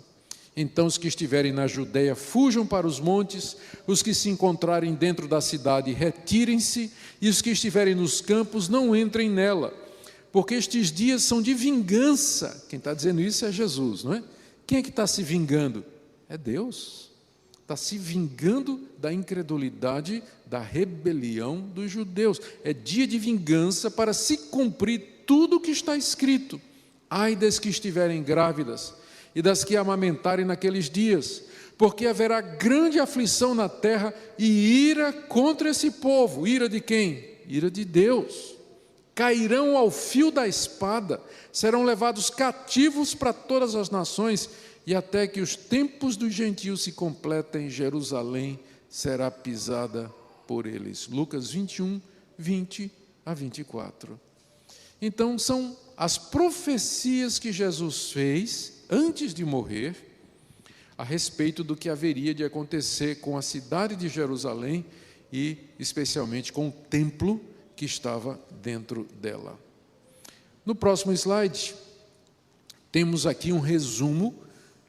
Então os que estiverem na Judeia fujam para os montes, os que se encontrarem dentro da cidade retirem-se, e os que estiverem nos campos não entrem nela, porque estes dias são de vingança. Quem está dizendo isso é Jesus, não é? Quem é que está se vingando? É Deus. Está se vingando da incredulidade, da rebelião dos judeus. É dia de vingança para se cumprir tudo o que está escrito. Ai das que estiverem grávidas e das que amamentarem naqueles dias, porque haverá grande aflição na terra e ira contra esse povo. Ira de quem? Ira de Deus. Cairão ao fio da espada, serão levados cativos para todas as nações, e até que os tempos dos gentios se completem, Jerusalém será pisada por eles. Lucas 21, 20 a 24. Então são as profecias que Jesus fez antes de morrer, a respeito do que haveria de acontecer com a cidade de Jerusalém e especialmente com o templo que estava dentro dela. No próximo slide, temos aqui um resumo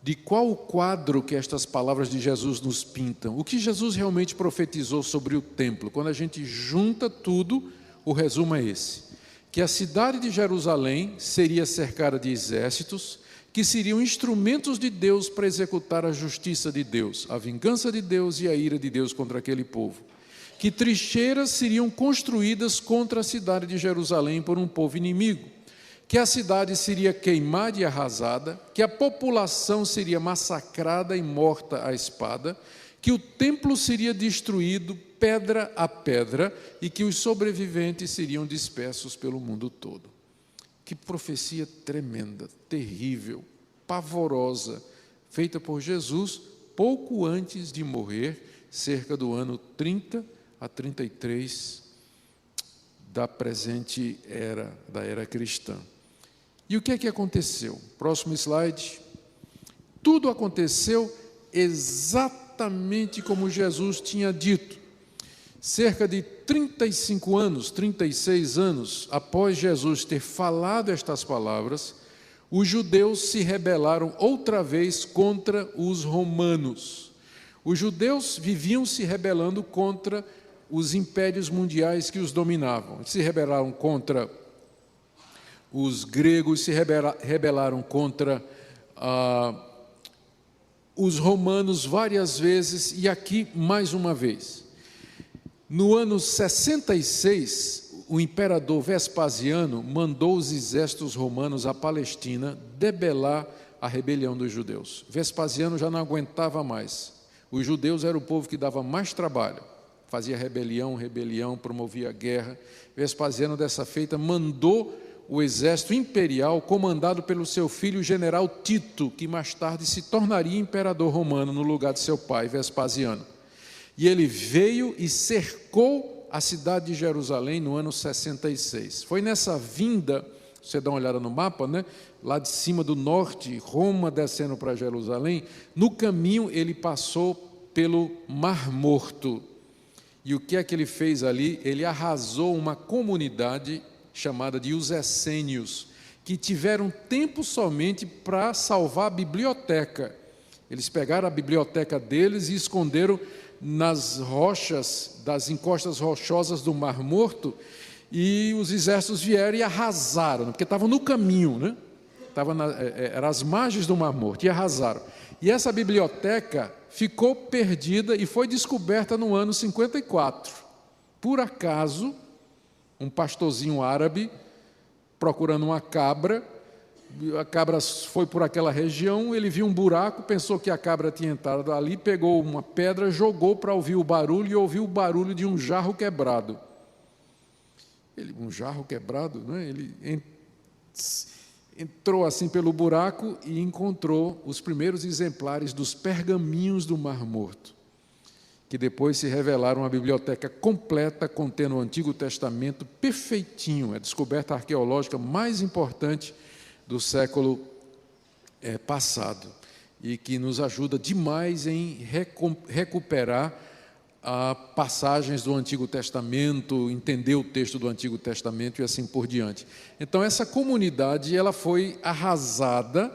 de qual o quadro que estas palavras de Jesus nos pintam. O que Jesus realmente profetizou sobre o templo. Quando a gente junta tudo, o resumo é esse: que a cidade de Jerusalém seria cercada de exércitos, que seriam instrumentos de Deus para executar a justiça de Deus, a vingança de Deus e a ira de Deus contra aquele povo. Que trincheiras seriam construídas contra a cidade de Jerusalém por um povo inimigo, que a cidade seria queimada e arrasada, que a população seria massacrada e morta à espada, que o templo seria destruído pedra a pedra e que os sobreviventes seriam dispersos pelo mundo todo. Que profecia tremenda, terrível, pavorosa, feita por Jesus pouco antes de morrer, cerca do ano 30 a 33 da presente era, da era cristã. E o que é que aconteceu? Próximo slide. Tudo aconteceu exatamente como Jesus tinha dito. Cerca de 35 anos, 36 anos após Jesus ter falado estas palavras, os judeus se rebelaram outra vez contra os romanos. Os judeus viviam se rebelando contra os impérios mundiais que os dominavam. Se rebelaram contra os gregos, se rebelaram contra os romanos várias vezes, e aqui mais uma vez. No ano 66, o imperador Vespasiano mandou os exércitos romanos à Palestina debelar a rebelião dos judeus. Vespasiano já não aguentava mais. Os judeus eram o povo que dava mais trabalho. Fazia rebelião, promovia guerra. Vespasiano, dessa feita, mandou o exército imperial, comandado pelo seu filho, o general Tito, que mais tarde se tornaria imperador romano no lugar de seu pai, Vespasiano. E ele veio e cercou a cidade de Jerusalém no ano 66. Foi nessa vinda, você dá uma olhada no mapa, né? Lá de cima do norte, Roma descendo para Jerusalém, no caminho ele passou pelo Mar Morto. E o que é que ele fez ali? Ele arrasou uma comunidade chamada de os essênios, que tiveram tempo somente para salvar a biblioteca. Eles pegaram a biblioteca deles e esconderam nas rochas, das encostas rochosas do Mar Morto, e os exércitos vieram e arrasaram, porque estavam no caminho, né? Eram as margens do Mar Morto, e arrasaram. E essa biblioteca ficou perdida e foi descoberta no ano 54. Por acaso, um pastorzinho árabe, procurando uma cabra, a cabra foi por aquela região, ele viu um buraco, pensou que a cabra tinha entrado ali, pegou uma pedra, jogou para ouvir o barulho e ouviu o barulho de um jarro quebrado. Um jarro quebrado, né? Ele entrou assim pelo buraco e encontrou os primeiros exemplares dos pergaminhos do Mar Morto, que depois se revelaram uma biblioteca completa, contendo o Antigo Testamento perfeitinho, a descoberta arqueológica mais importante do século passado, e que nos ajuda demais em recuperar passagens do Antigo Testamento, entender o texto do Antigo Testamento e assim por diante. Então, essa comunidade ela foi arrasada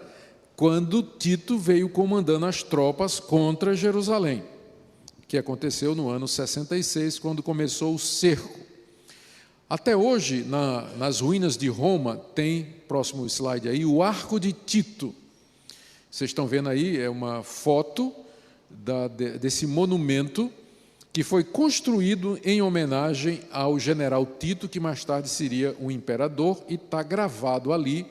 quando Tito veio comandando as tropas contra Jerusalém, que aconteceu no ano 66, quando começou o cerco. Até hoje, nas ruínas de Roma, tem, próximo slide aí, o Arco de Tito. Vocês estão vendo aí, é uma foto desse monumento que foi construído em homenagem ao general Tito, que mais tarde seria o imperador, e está gravado ali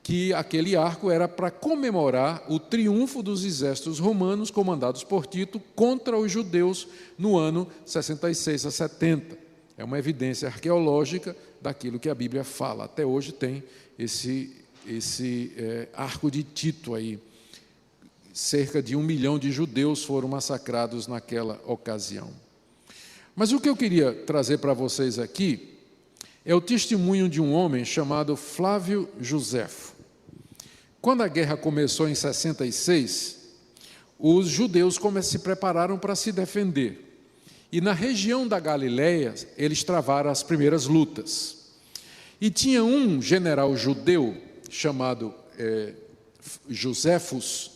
que aquele arco era para comemorar o triunfo dos exércitos romanos comandados por Tito contra os judeus no ano 66 a 70. É uma evidência arqueológica daquilo que a Bíblia fala. Até hoje tem esse arco de Tito aí. Cerca de 1 milhão de judeus foram massacrados naquela ocasião. Mas o que eu queria trazer para vocês aqui é o testemunho de um homem chamado Flávio Joséfo. Quando a guerra começou em 66, os judeus se prepararam para se defender. E na região da Galileia, eles travaram as primeiras lutas. E tinha um general judeu chamado Joséfos,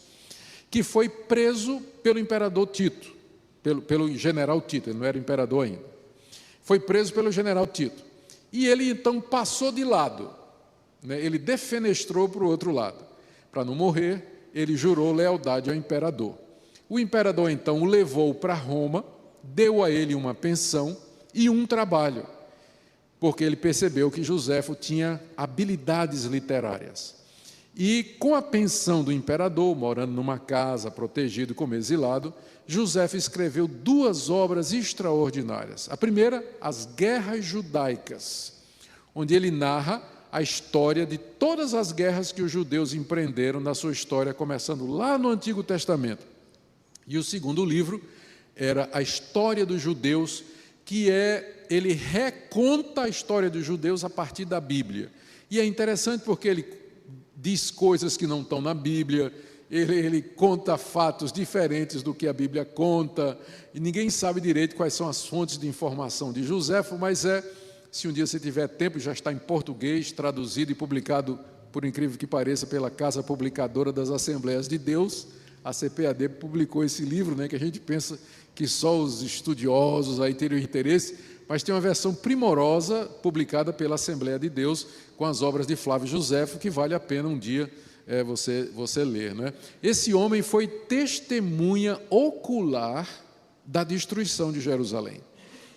que foi preso pelo imperador Tito, pelo general Tito, ele não era imperador ainda. Foi preso pelo general Tito. E ele então passou de lado, né? Ele defenestrou para o outro lado. para não morrer, ele jurou lealdade ao imperador. O imperador, então, o levou para Roma, deu a ele uma pensão e um trabalho, porque ele percebeu que Joséfo tinha habilidades literárias. E com a pensão do imperador, morando numa casa, protegido como exilado, Joséfo escreveu 2 obras extraordinárias. A primeira, As Guerras Judaicas, onde ele narra a história de todas as guerras que os judeus empreenderam na sua história, começando lá no Antigo Testamento. E o segundo livro era A História dos Judeus, ele reconta a história dos judeus a partir da Bíblia. E é interessante porque ele diz coisas que não estão na Bíblia, ele conta fatos diferentes do que a Bíblia conta, e ninguém sabe direito quais são as fontes de informação de Joséfo, mas se um dia você tiver tempo, já está em português, traduzido e publicado, por incrível que pareça, pela Casa Publicadora das Assembleias de Deus. A CPAD publicou esse livro, que a gente pensa que só os estudiosos aí teriam interesse, mas tem uma versão primorosa publicada pela Assembleia de Deus com as obras de Flávio Joséfo, que vale a pena um dia você ler. Esse homem foi testemunha ocular da destruição de Jerusalém.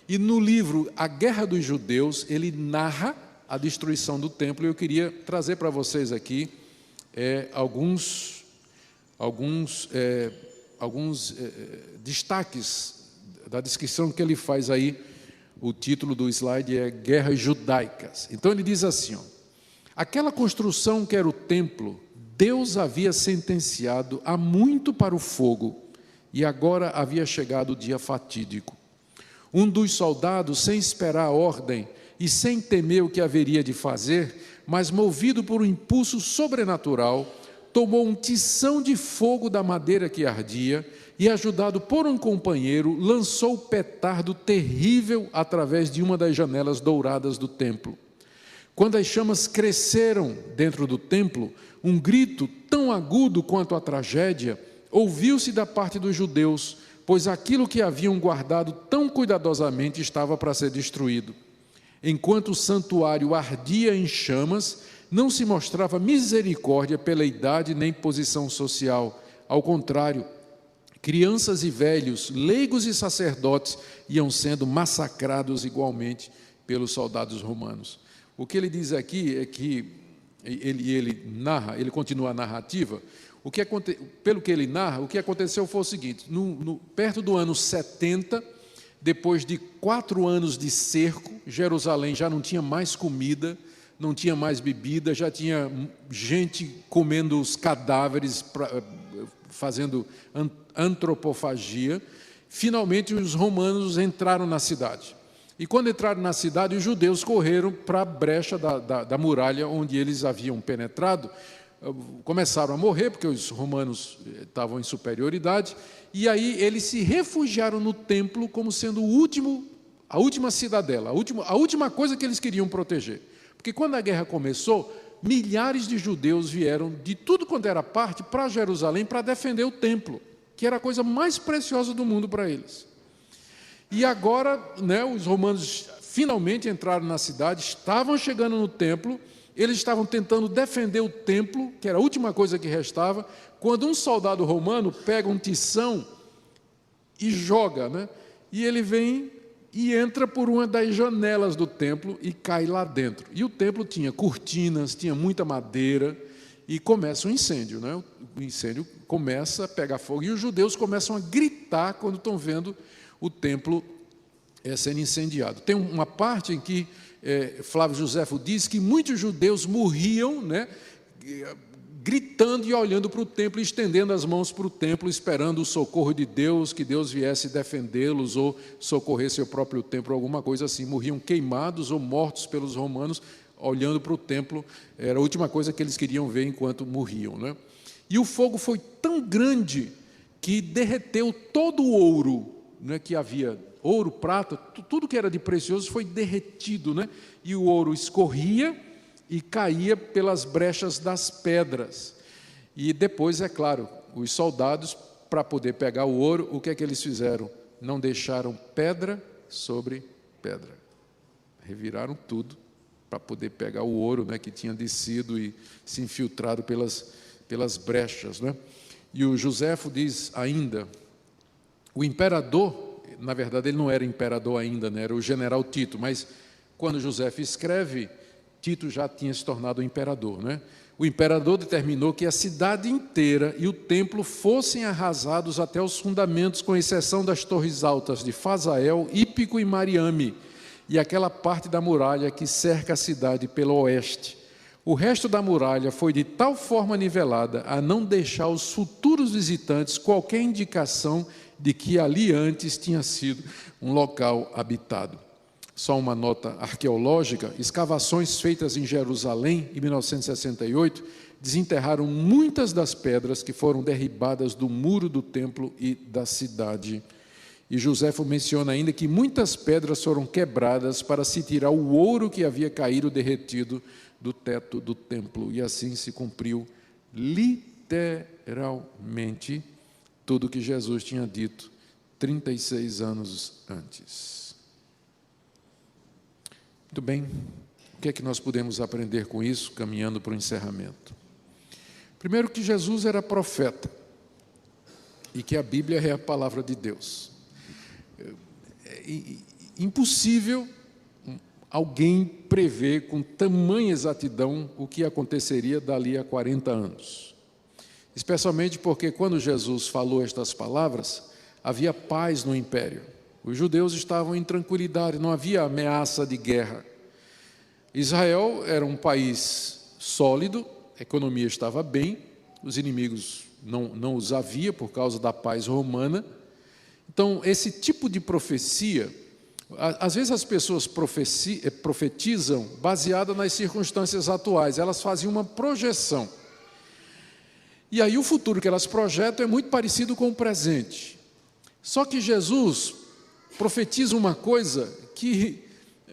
E no livro A Guerra dos Judeus, ele narra a destruição do templo, e eu queria trazer para vocês aqui alguns destaques da descrição que ele faz aí. O título do slide é Guerras Judaicas. Então ele diz assim, aquela construção que era o templo, Deus havia sentenciado há muito para o fogo, e agora havia chegado o dia fatídico. Um dos soldados, sem esperar a ordem e sem temer o que haveria de fazer, mas movido por um impulso sobrenatural, tomou um tição de fogo da madeira que ardia e, ajudado por um companheiro, lançou o petardo terrível através de uma das janelas douradas do templo. Quando as chamas cresceram dentro do templo, um grito tão agudo quanto a tragédia ouviu-se da parte dos judeus, pois aquilo que haviam guardado tão cuidadosamente estava para ser destruído. Enquanto o santuário ardia em chamas, não se mostrava misericórdia pela idade nem posição social. Ao contrário, crianças e velhos, leigos e sacerdotes iam sendo massacrados igualmente pelos soldados romanos. O que ele diz aqui é que ele continua a narrativa. Pelo que ele narra, o que aconteceu foi o seguinte: perto do ano 70, depois de 4 anos de cerco, Jerusalém já não tinha mais comida, não tinha mais bebida, já tinha gente comendo os cadáveres, fazendo antropofagia. Finalmente os romanos entraram na cidade. E quando entraram na cidade, os judeus correram para a brecha da muralha onde eles haviam penetrado. Começaram a morrer, porque os romanos estavam em superioridade, e aí eles se refugiaram no templo como sendo a última cidadela, a última coisa que eles queriam proteger. Porque quando a guerra começou, milhares de judeus vieram de tudo quanto era parte para Jerusalém para defender o templo, que era a coisa mais preciosa do mundo para eles. E agora, os romanos finalmente entraram na cidade, estavam chegando no templo, eles estavam tentando defender o templo, que era a última coisa que restava, quando um soldado romano pega um tição e joga, e ele vem e entra por uma das janelas do templo e cai lá dentro. E o templo tinha cortinas, tinha muita madeira, e começa um incêndio. O incêndio começa a pegar fogo, e os judeus começam a gritar quando estão vendo o templo sendo incendiado. Tem uma parte em que Flávio Joséfo diz que muitos judeus morriam, gritando e olhando para o templo, estendendo as mãos para o templo, esperando o socorro de Deus, que Deus viesse defendê-los ou socorrer seu próprio templo, alguma coisa assim. Morriam queimados ou mortos pelos romanos, olhando para o templo. Era a última coisa que eles queriam ver enquanto morriam. E o fogo foi tão grande que derreteu todo o ouro, que havia. Ouro, prata, tudo que era de precioso foi derretido, E o ouro escorria e caía pelas brechas das pedras. E depois, é claro, os soldados, para poder pegar o ouro, o que é que eles fizeram? Não deixaram pedra sobre pedra. Reviraram tudo para poder pegar o ouro, que tinha descido e se infiltrado pelas brechas, né? E o Joséfo diz ainda, o imperador, na verdade ele não era imperador ainda, né? Era o general Tito, mas quando Joséfo escreve, Tito já tinha se tornado imperador, né? O imperador determinou que a cidade inteira e o templo fossem arrasados até os fundamentos, com exceção das torres altas de Fazael, Ípico e Mariame, e aquela parte da muralha que cerca a cidade pelo oeste. O resto da muralha foi de tal forma nivelada a não deixar aos futuros visitantes qualquer indicação de que ali antes tinha sido um local habitado. Só uma nota arqueológica: escavações feitas em Jerusalém, em 1968, desenterraram muitas das pedras que foram derribadas do muro do templo e da cidade. E Joséfo menciona ainda que muitas pedras foram quebradas para se tirar o ouro que havia caído derretido do teto do templo. E assim se cumpriu literalmente tudo o que Jesus tinha dito 36 anos antes. Muito bem, o que é que nós podemos aprender com isso, caminhando para o encerramento? Primeiro, que Jesus era profeta e que a Bíblia é a palavra de Deus. É impossível alguém prever com tamanha exatidão o que aconteceria dali a 40 anos. Especialmente porque quando Jesus falou estas palavras, havia paz no império. Os judeus estavam em tranquilidade, não havia ameaça de guerra. Israel era um país sólido, a economia estava bem, os inimigos não os havia por causa da paz romana. Então, esse tipo de profecia, às vezes as pessoas profetizam baseada nas circunstâncias atuais, elas fazem uma projeção. E aí o futuro que elas projetam é muito parecido com o presente. Só que Jesus profetiza uma coisa que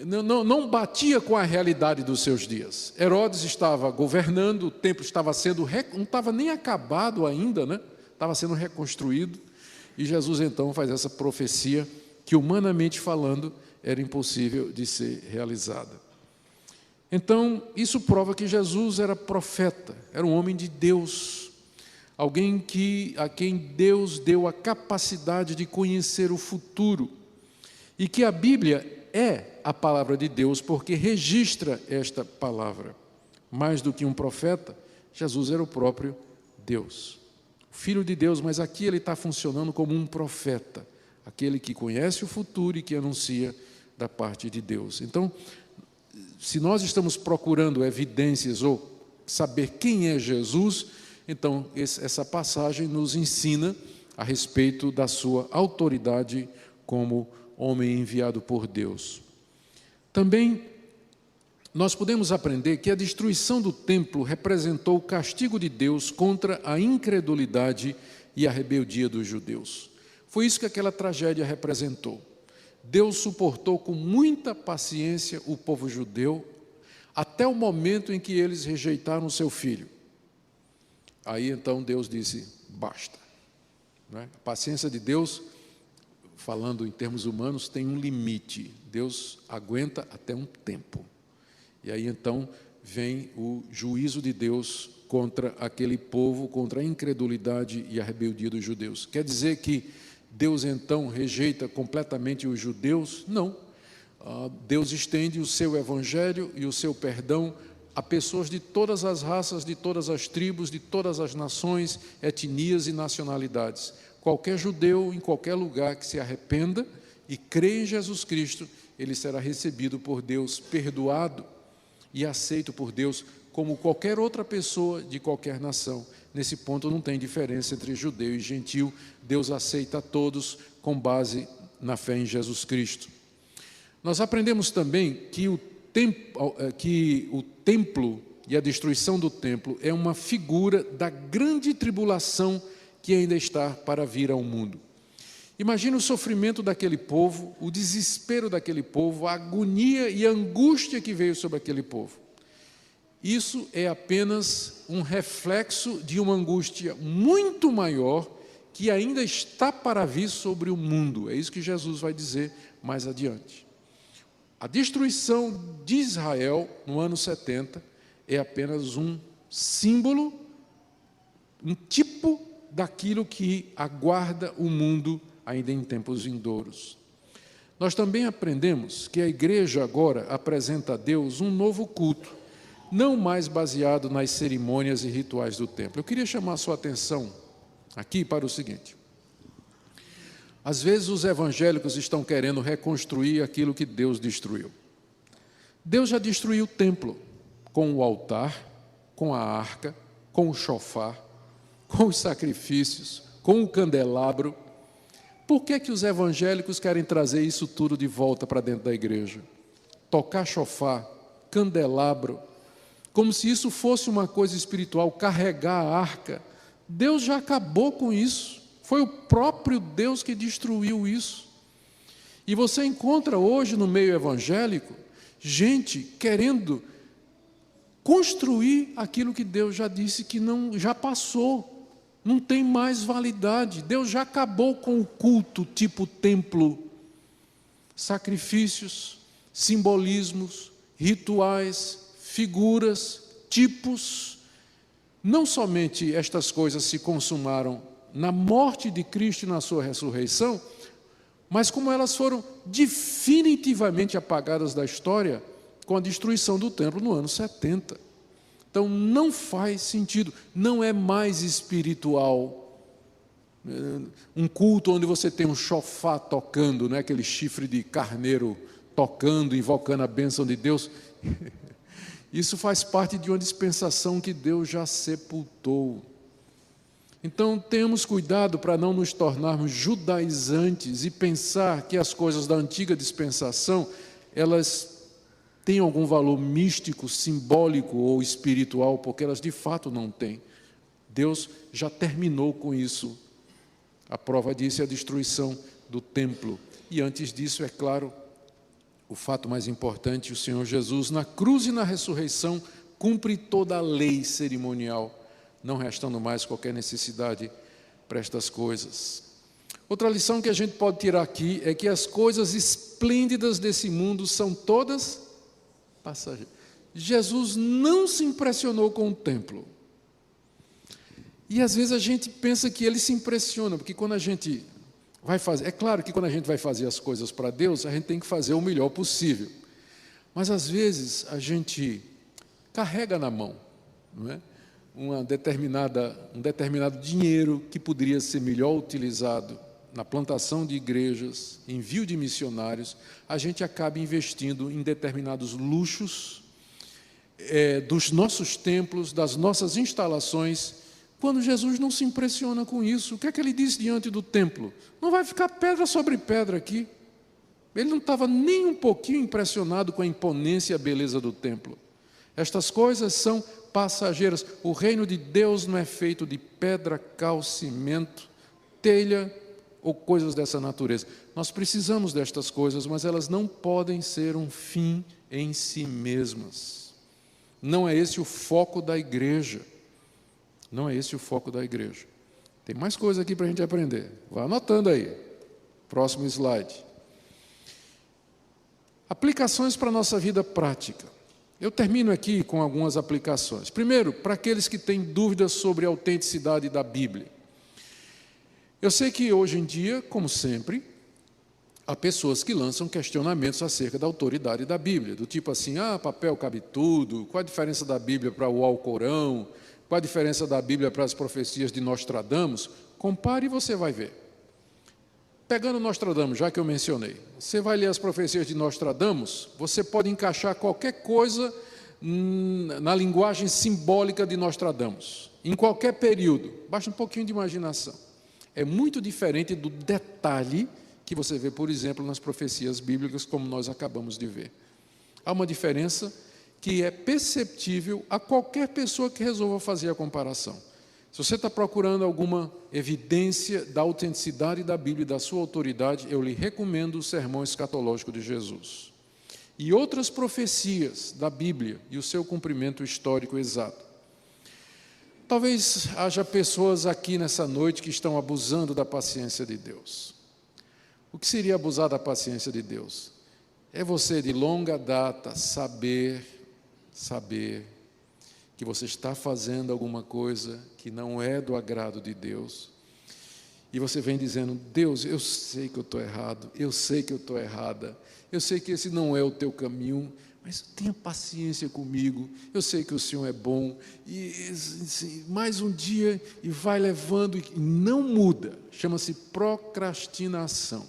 não batia com a realidade dos seus dias. Herodes estava governando, o templo estava sendo, não estava nem acabado ainda, né? Estava sendo reconstruído, e Jesus então faz essa profecia que, humanamente falando, era impossível de ser realizada. Então, isso prova que Jesus era profeta, era um homem de Deus, alguém a quem Deus deu a capacidade de conhecer o futuro, e que a Bíblia é a palavra de Deus, porque registra esta palavra. Mais do que um profeta, Jesus era o próprio Deus, o Filho de Deus, mas aqui ele está funcionando como um profeta, aquele que conhece o futuro e que anuncia da parte de Deus. Então, se nós estamos procurando evidências ou saber quem é Jesus, então essa passagem nos ensina a respeito da sua autoridade como homem enviado por Deus. Também nós podemos aprender que a destruição do templo representou o castigo de Deus contra a incredulidade e a rebeldia dos judeus. Foi isso que aquela tragédia representou. Deus suportou com muita paciência o povo judeu até o momento em que eles rejeitaram o seu filho. Aí então Deus disse, basta. A paciência de Deus, falando em termos humanos, tem um limite. Deus aguenta até um tempo. E aí então vem o juízo de Deus contra aquele povo, contra a incredulidade e a rebeldia dos judeus. Quer dizer que Deus então rejeita completamente os judeus? Não. Deus estende o seu evangelho e o seu perdão a pessoas de todas as raças, de todas as tribos, de todas as nações, etnias e nacionalidades. Qualquer judeu, em qualquer lugar que se arrependa e crê em Jesus Cristo, ele será recebido por Deus, perdoado e aceito por Deus, como qualquer outra pessoa de qualquer nação. Nesse ponto não tem diferença entre judeu e gentil, Deus aceita a todos com base na fé em Jesus Cristo. Nós aprendemos também que o templo e a destruição do templo é uma figura da grande tribulação que ainda está para vir ao mundo. Imagina o sofrimento daquele povo, o desespero daquele povo, a agonia e a angústia que veio sobre aquele povo. Isso é apenas um reflexo de uma angústia muito maior que ainda está para vir sobre o mundo. É isso que Jesus vai dizer mais adiante. A destruição de Israel no ano 70 é apenas um símbolo um tipo daquilo que aguarda o mundo ainda em tempos vindouros. Nós também aprendemos que a igreja agora apresenta a Deus um novo culto, não mais baseado nas cerimônias e rituais do templo. Eu queria chamar a sua atenção aqui para o seguinte: às vezes os evangélicos estão querendo reconstruir aquilo que Deus destruiu. Deus já destruiu o templo, com o altar, com a arca, com o chofar, com os sacrifícios, com o candelabro. Por que que os evangélicos querem trazer isso tudo de volta para dentro da igreja? Tocar chofar, candelabro, como se isso fosse uma coisa espiritual, carregar a arca. Deus já acabou com isso. Foi o próprio Deus que destruiu isso. E você encontra hoje no meio evangélico gente querendo construir aquilo que Deus já disse que não, já passou, não tem mais validade. Deus já acabou com o culto tipo templo, sacrifícios, simbolismos, rituais, figuras, tipos. Não somente estas coisas se consumaram na morte de Cristo e na sua ressurreição, mas como elas foram definitivamente apagadas da história com a destruição do templo no ano 70. Então não faz sentido, não é mais espiritual. Um culto onde você tem um chofar tocando, né? Aquele chifre de carneiro tocando, invocando a bênção de Deus. Isso faz parte de uma dispensação que Deus já sepultou. Então, tenhamos cuidado para não nos tornarmos judaizantes e pensar que as coisas da antiga dispensação, elas têm algum valor místico, simbólico ou espiritual, porque elas de fato não têm. Deus já terminou com isso. A prova disso é a destruição do templo. E antes disso, é claro, o fato mais importante, o Senhor Jesus, na cruz e na ressurreição, cumpre toda a lei cerimonial, não restando mais qualquer necessidade para estas coisas. Outra lição que a gente pode tirar aqui é que as coisas esplêndidas desse mundo são todas passageiras. Jesus não se impressionou com o templo. E às vezes a gente pensa que ele se impressiona, porque quando a gente vai fazer, é claro que quando a gente vai fazer as coisas para Deus, a gente tem que fazer o melhor possível. Mas às vezes a gente carrega na mão, não é? Um determinado dinheiro que poderia ser melhor utilizado na plantação de igrejas, envio de missionários, a gente acaba investindo em determinados luxos dos nossos templos, das nossas instalações, quando Jesus não se impressiona com isso. O que é que ele disse diante do templo? Não vai ficar pedra sobre pedra aqui. Ele não estava nem um pouquinho impressionado com a imponência e a beleza do templo. Estas coisas são passageiras. O reino de Deus não é feito de pedra, cal, cimento, telha ou coisas dessa natureza. Nós precisamos destas coisas, mas elas não podem ser um fim em si mesmas. Não é esse o foco da igreja. Não é esse o foco da igreja. Tem mais coisa aqui para a gente aprender. Vá anotando aí. Próximo slide. Aplicações para a nossa vida prática. Eu termino aqui com algumas aplicações. Primeiro, para aqueles que têm dúvidas sobre a autenticidade da Bíblia. Eu sei que hoje em dia, como sempre, há pessoas que lançam questionamentos acerca da autoridade da Bíblia, do tipo assim, papel cabe tudo, qual a diferença da Bíblia para o Alcorão, qual a diferença da Bíblia para as profecias de Nostradamus? Compare e você vai ver. Pegando Nostradamus, já que eu mencionei, você vai ler as profecias de Nostradamus, você pode encaixar qualquer coisa na linguagem simbólica de Nostradamus, em qualquer período, basta um pouquinho de imaginação. É muito diferente do detalhe que você vê, por exemplo, nas profecias bíblicas, como nós acabamos de ver. Há uma diferença que é perceptível a qualquer pessoa que resolva fazer a comparação. Se você está procurando alguma evidência da autenticidade da Bíblia e da sua autoridade, eu lhe recomendo o Sermão Escatológico de Jesus. E outras profecias da Bíblia e o seu cumprimento histórico exato. Talvez haja pessoas aqui nessa noite que estão abusando da paciência de Deus. O que seria abusar da paciência de Deus? É você de longa data saber que você está fazendo alguma coisa que não é do agrado de Deus, e você vem dizendo: Deus, eu sei que eu estou errado, eu sei que eu estou errada, eu sei que esse não é o teu caminho, mas tenha paciência comigo, eu sei que o Senhor é bom, e mais um dia, e vai levando, e não muda. Chama-se procrastinação.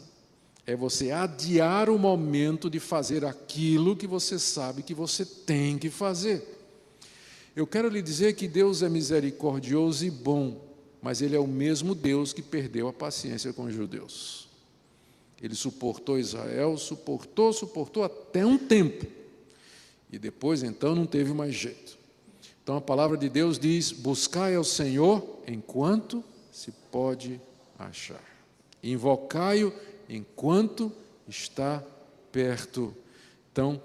É você adiar o momento de fazer aquilo que você sabe que você tem que fazer. Eu quero lhe dizer que Deus é misericordioso e bom, mas Ele é o mesmo Deus que perdeu a paciência com os judeus. Ele suportou Israel, suportou até um tempo, e depois então não teve mais jeito. Então a palavra de Deus diz: buscai ao Senhor enquanto se pode achar, invocai-o enquanto está perto. Então,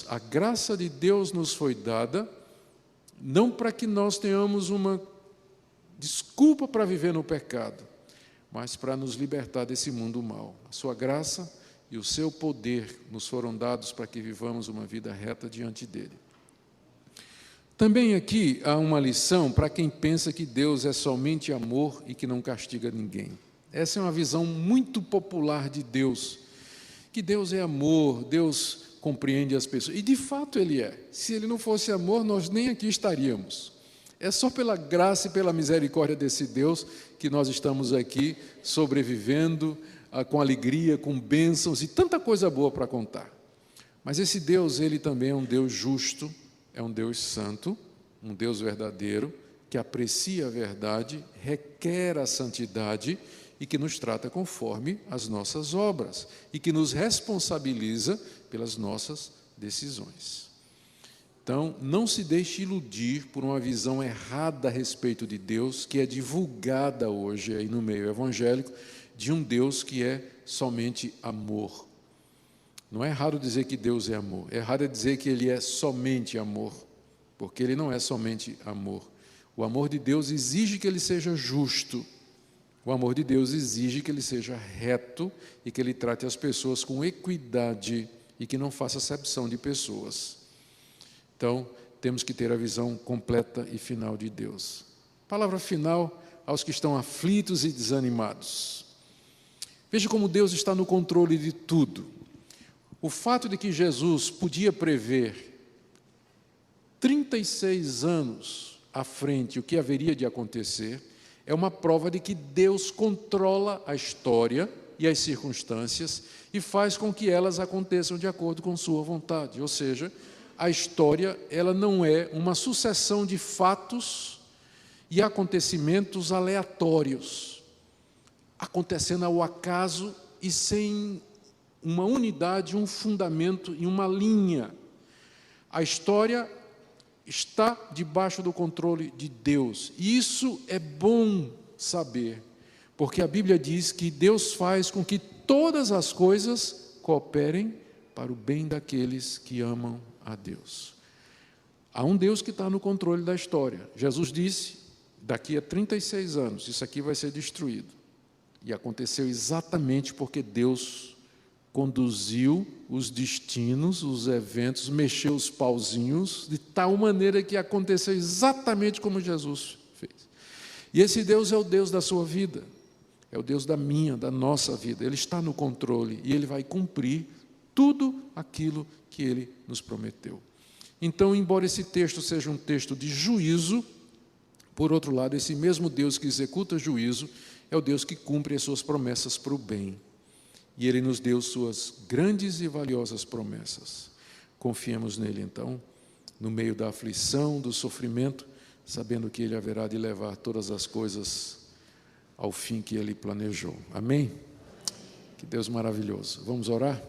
a graça de Deus nos foi dada, não para que nós tenhamos uma desculpa para viver no pecado, mas para nos libertar desse mundo mau. A sua graça e o seu poder nos foram dados para que vivamos uma vida reta diante dele. Também aqui há uma lição para quem pensa que Deus é somente amor e que não castiga ninguém. Essa é uma visão muito popular de Deus, que Deus é amor, Deus compreende as pessoas, e de fato Ele é. Se Ele não fosse amor, nós nem aqui estaríamos. É só pela graça e pela misericórdia desse Deus que nós estamos aqui sobrevivendo, com alegria, com bênçãos e tanta coisa boa para contar. Mas esse Deus, Ele também é um Deus justo, é um Deus santo, um Deus verdadeiro, que aprecia a verdade, requer a santidade e que nos trata conforme as nossas obras e que nos responsabiliza pelas nossas decisões. Então, não se deixe iludir por uma visão errada a respeito de Deus, que é divulgada hoje aí no meio evangélico, de um Deus que é somente amor. Não é errado dizer que Deus é amor, é errado dizer que Ele é somente amor, porque Ele não é somente amor. O amor de Deus exige que Ele seja justo, o amor de Deus exige que Ele seja reto e que Ele trate as pessoas com equidade e que não faça acepção de pessoas. Então, temos que ter a visão completa e final de Deus. Palavra final aos que estão aflitos e desanimados. Veja como Deus está no controle de tudo. O fato de que Jesus podia prever 36 anos à frente o que haveria de acontecer é uma prova de que Deus controla a história e as circunstâncias e faz com que elas aconteçam de acordo com sua vontade. Ou seja, a história, ela não é uma sucessão de fatos e acontecimentos aleatórios, acontecendo ao acaso e sem uma unidade, um fundamento e uma linha. A história está debaixo do controle de Deus. E isso é bom saber, porque a Bíblia diz que Deus faz com que todas as coisas cooperem para o bem daqueles que amam a Deus. Há um Deus que está no controle da história. Jesus disse: daqui a 36 anos, isso aqui vai ser destruído. E aconteceu exatamente porque Deus conduziu os destinos, os eventos, mexeu os pauzinhos, de tal maneira que aconteceu exatamente como Jesus fez. E esse Deus é o Deus da sua vida, é o Deus da minha, da nossa vida. Ele está no controle e Ele vai cumprir tudo aquilo que Ele nos prometeu. Então, embora esse texto seja um texto de juízo, por outro lado, esse mesmo Deus que executa juízo é o Deus que cumpre as suas promessas para o bem. E Ele nos deu suas grandes e valiosas promessas. Confiemos nele, então, no meio da aflição, do sofrimento, sabendo que Ele haverá de levar todas as coisas ao fim que Ele planejou. Amém? Que Deus maravilhoso. Vamos orar?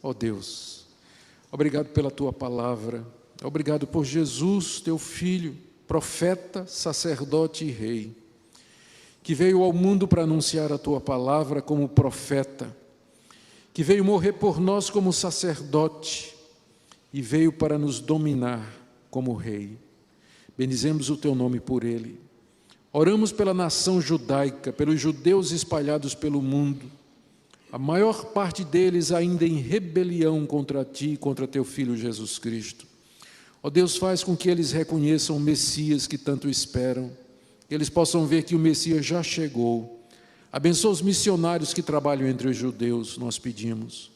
Ó Deus, obrigado pela Tua palavra, obrigado por Jesus, Teu Filho, profeta, sacerdote e rei, que veio ao mundo para anunciar a Tua palavra como profeta, que veio morrer por nós como sacerdote e veio para nos dominar como rei. Bendizemos o Teu nome por Ele. Oramos pela nação judaica, pelos judeus espalhados pelo mundo, a maior parte deles ainda em rebelião contra Ti e contra Teu Filho Jesus Cristo. Ó Deus, faz com que eles reconheçam o Messias que tanto esperam, que eles possam ver que o Messias já chegou. Abençoa os missionários que trabalham entre os judeus, nós pedimos.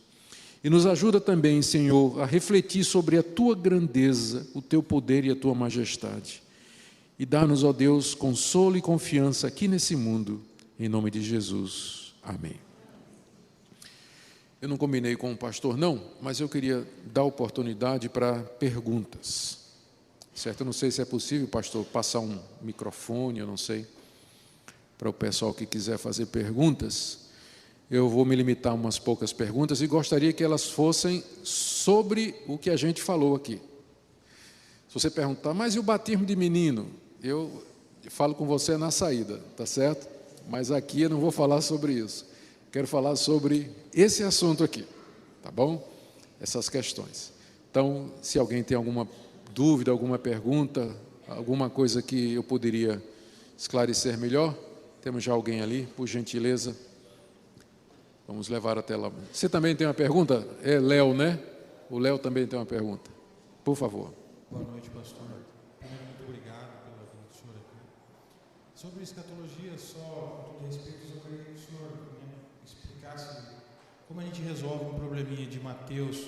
E nos ajuda também, Senhor, a refletir sobre a Tua grandeza, o Teu poder e a Tua majestade. E dá-nos, ó Deus, consolo e confiança aqui nesse mundo, em nome de Jesus. Amém. Eu não combinei com o pastor, não, mas eu queria dar oportunidade para perguntas. Certo? Eu não sei se é possível, pastor, passar um microfone, eu não sei, para o pessoal que quiser fazer perguntas. Eu vou me limitar a umas poucas perguntas e gostaria que elas fossem sobre o que a gente falou aqui. Se você perguntar, mas e o batismo de menino? Eu falo com você na saída, tá certo? Mas aqui eu não vou falar sobre isso. Quero falar sobre esse assunto aqui, tá bom? Essas questões. Então, se alguém tem alguma dúvida, alguma pergunta, alguma coisa que eu poderia esclarecer melhor, temos já alguém ali, por gentileza. Vamos levar até lá. Você também tem uma pergunta? É Léo, né? O Léo também tem uma pergunta. Por favor. Boa noite, pastor. Primeiro, muito obrigado pela vinda do senhor aqui. Sobre escatologia, só com todo respeito, eu queria que o senhor explicasse como a gente resolve um probleminha de Mateus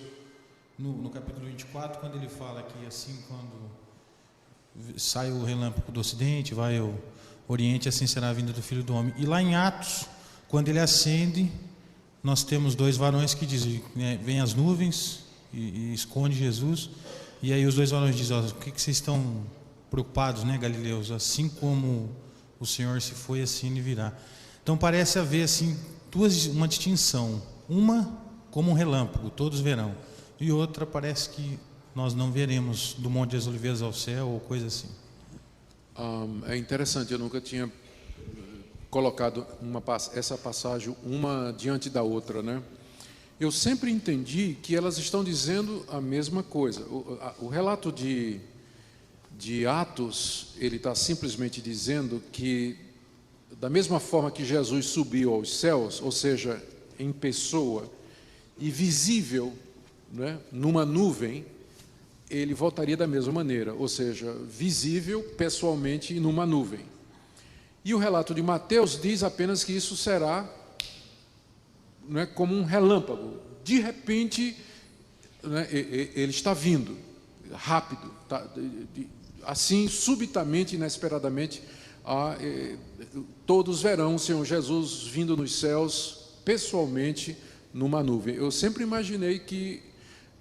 no capítulo 24, quando ele fala que assim, quando sai o relâmpago do ocidente, vai ao oriente, assim será a vinda do Filho do Homem. E lá em Atos, quando ele ascende, nós temos dois varões que dizem, né, vem as nuvens e esconde Jesus. E aí os dois varões dizem, o que vocês estão preocupados, né, galileus? Assim como o Senhor se foi, assim ele virá. Então parece haver assim uma distinção. Uma como um relâmpago, todos verão. E outra parece que nós não veremos do Monte das Oliveiras ao céu ou coisa assim. É interessante, eu nunca tinha colocado essa passagem uma diante da outra, né? Eu sempre entendi que elas estão dizendo a mesma coisa. O relato de Atos, ele está simplesmente dizendo que, da mesma forma que Jesus subiu aos céus, ou seja, em pessoa e visível, né, numa nuvem, ele voltaria da mesma maneira, ou seja, visível pessoalmente e numa nuvem. E o relato de Mateus diz apenas que isso será, não é, como um relâmpago. De repente, né, ele está vindo, rápido, assim, subitamente, inesperadamente, todos verão o Senhor Jesus vindo nos céus, pessoalmente, numa nuvem. Eu sempre imaginei que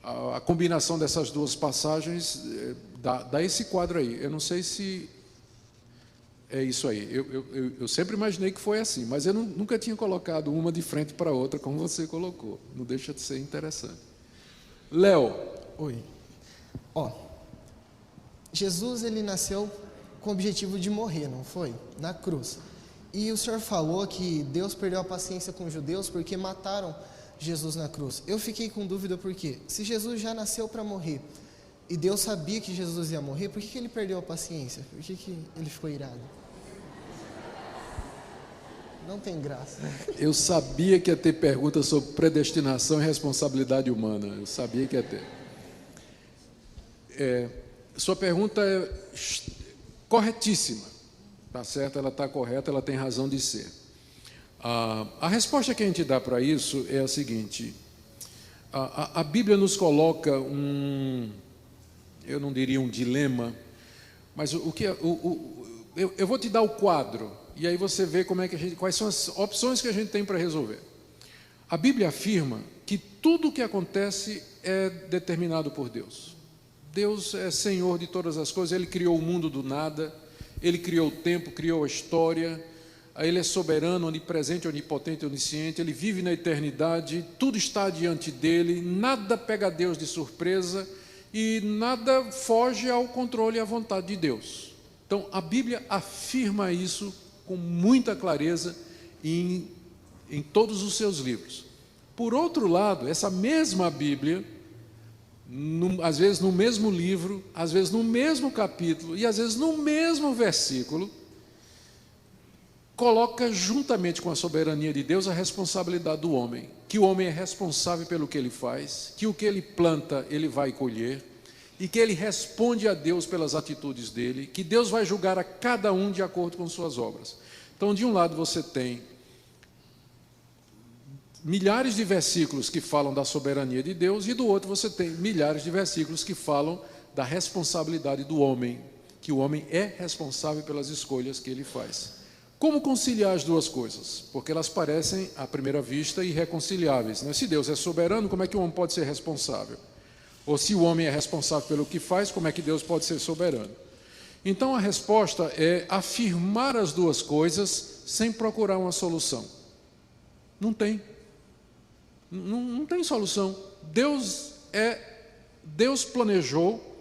a combinação dessas duas passagens dá esse quadro aí. Eu não sei se é isso aí. Eu sempre imaginei que foi assim, mas eu nunca tinha colocado uma de frente para a outra, como você colocou. Não deixa de ser interessante. Léo. Oi. Jesus, ele nasceu com o objetivo de morrer, não foi? Na cruz. E o senhor falou que Deus perdeu a paciência com os judeus porque mataram Jesus na cruz. Eu fiquei com dúvida porque, se Jesus já nasceu para morrer e Deus sabia que Jesus ia morrer, por que ele perdeu a paciência? Por que ele ficou irado? Não tem graça. Eu sabia que ia ter perguntas sobre predestinação e responsabilidade humana. Eu sabia que ia ter. Sua pergunta é corretíssima. Tá certo? Ela está correta, ela tem razão de ser. A resposta que a gente dá para isso é a seguinte: a Bíblia nos coloca eu não diria um dilema, mas eu vou te dar o quadro, e aí você vê quais são as opções que a gente tem para resolver. A Bíblia afirma que tudo o que acontece é determinado por Deus. Deus é Senhor de todas as coisas, Ele criou o mundo do nada, Ele criou o tempo, criou a história. Ele é soberano, onipresente, onipotente, onisciente, Ele vive na eternidade, tudo está diante dEle, nada pega Deus de surpresa e nada foge ao controle e à vontade de Deus. Então, a Bíblia afirma isso com muita clareza em todos os seus livros. Por outro lado, essa mesma Bíblia, às vezes no mesmo livro, às vezes no mesmo capítulo e às vezes no mesmo versículo, coloca juntamente com a soberania de Deus a responsabilidade do homem, que o homem é responsável pelo que ele faz, que o que ele planta ele vai colher, e que ele responde a Deus pelas atitudes dele, que Deus vai julgar a cada um de acordo com suas obras. Então, de um lado você tem milhares de versículos que falam da soberania de Deus, e do outro você tem milhares de versículos que falam da responsabilidade do homem, que o homem é responsável pelas escolhas que ele faz. Como conciliar as duas coisas? Porque elas parecem, à primeira vista, irreconciliáveis, né? Se Deus é soberano, como é que o homem pode ser responsável? Ou se o homem é responsável pelo que faz, como é que Deus pode ser soberano? Então a resposta é afirmar as duas coisas sem procurar uma solução. Não tem. Não tem solução. Deus planejou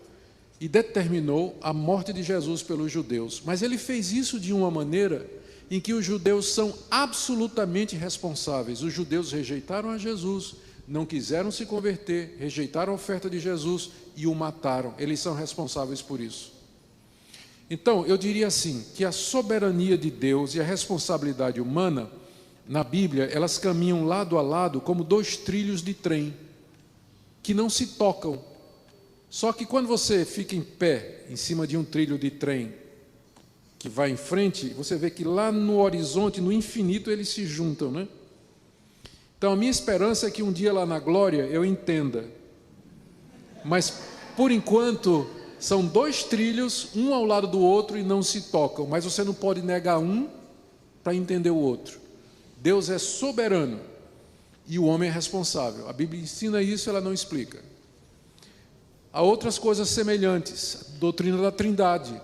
e determinou a morte de Jesus pelos judeus, mas ele fez isso de uma maneira em que os judeus são absolutamente responsáveis. Os judeus rejeitaram a Jesus, não quiseram se converter, rejeitaram a oferta de Jesus e o mataram. Eles são responsáveis por isso. Então, eu diria assim, que a soberania de Deus e a responsabilidade humana, na Bíblia, elas caminham lado a lado como dois trilhos de trem, que não se tocam. Só que quando você fica em pé, em cima de um trilho de trem, que vai em frente, você vê que lá no horizonte, no infinito, eles se juntam, né? Então, a minha esperança é que um dia lá na glória eu entenda. Mas, por enquanto, são dois trilhos, um ao lado do outro, e não se tocam. Mas você não pode negar um para entender o outro. Deus é soberano e o homem é responsável. A Bíblia ensina isso, ela não explica. Há outras coisas semelhantes, a doutrina da Trindade.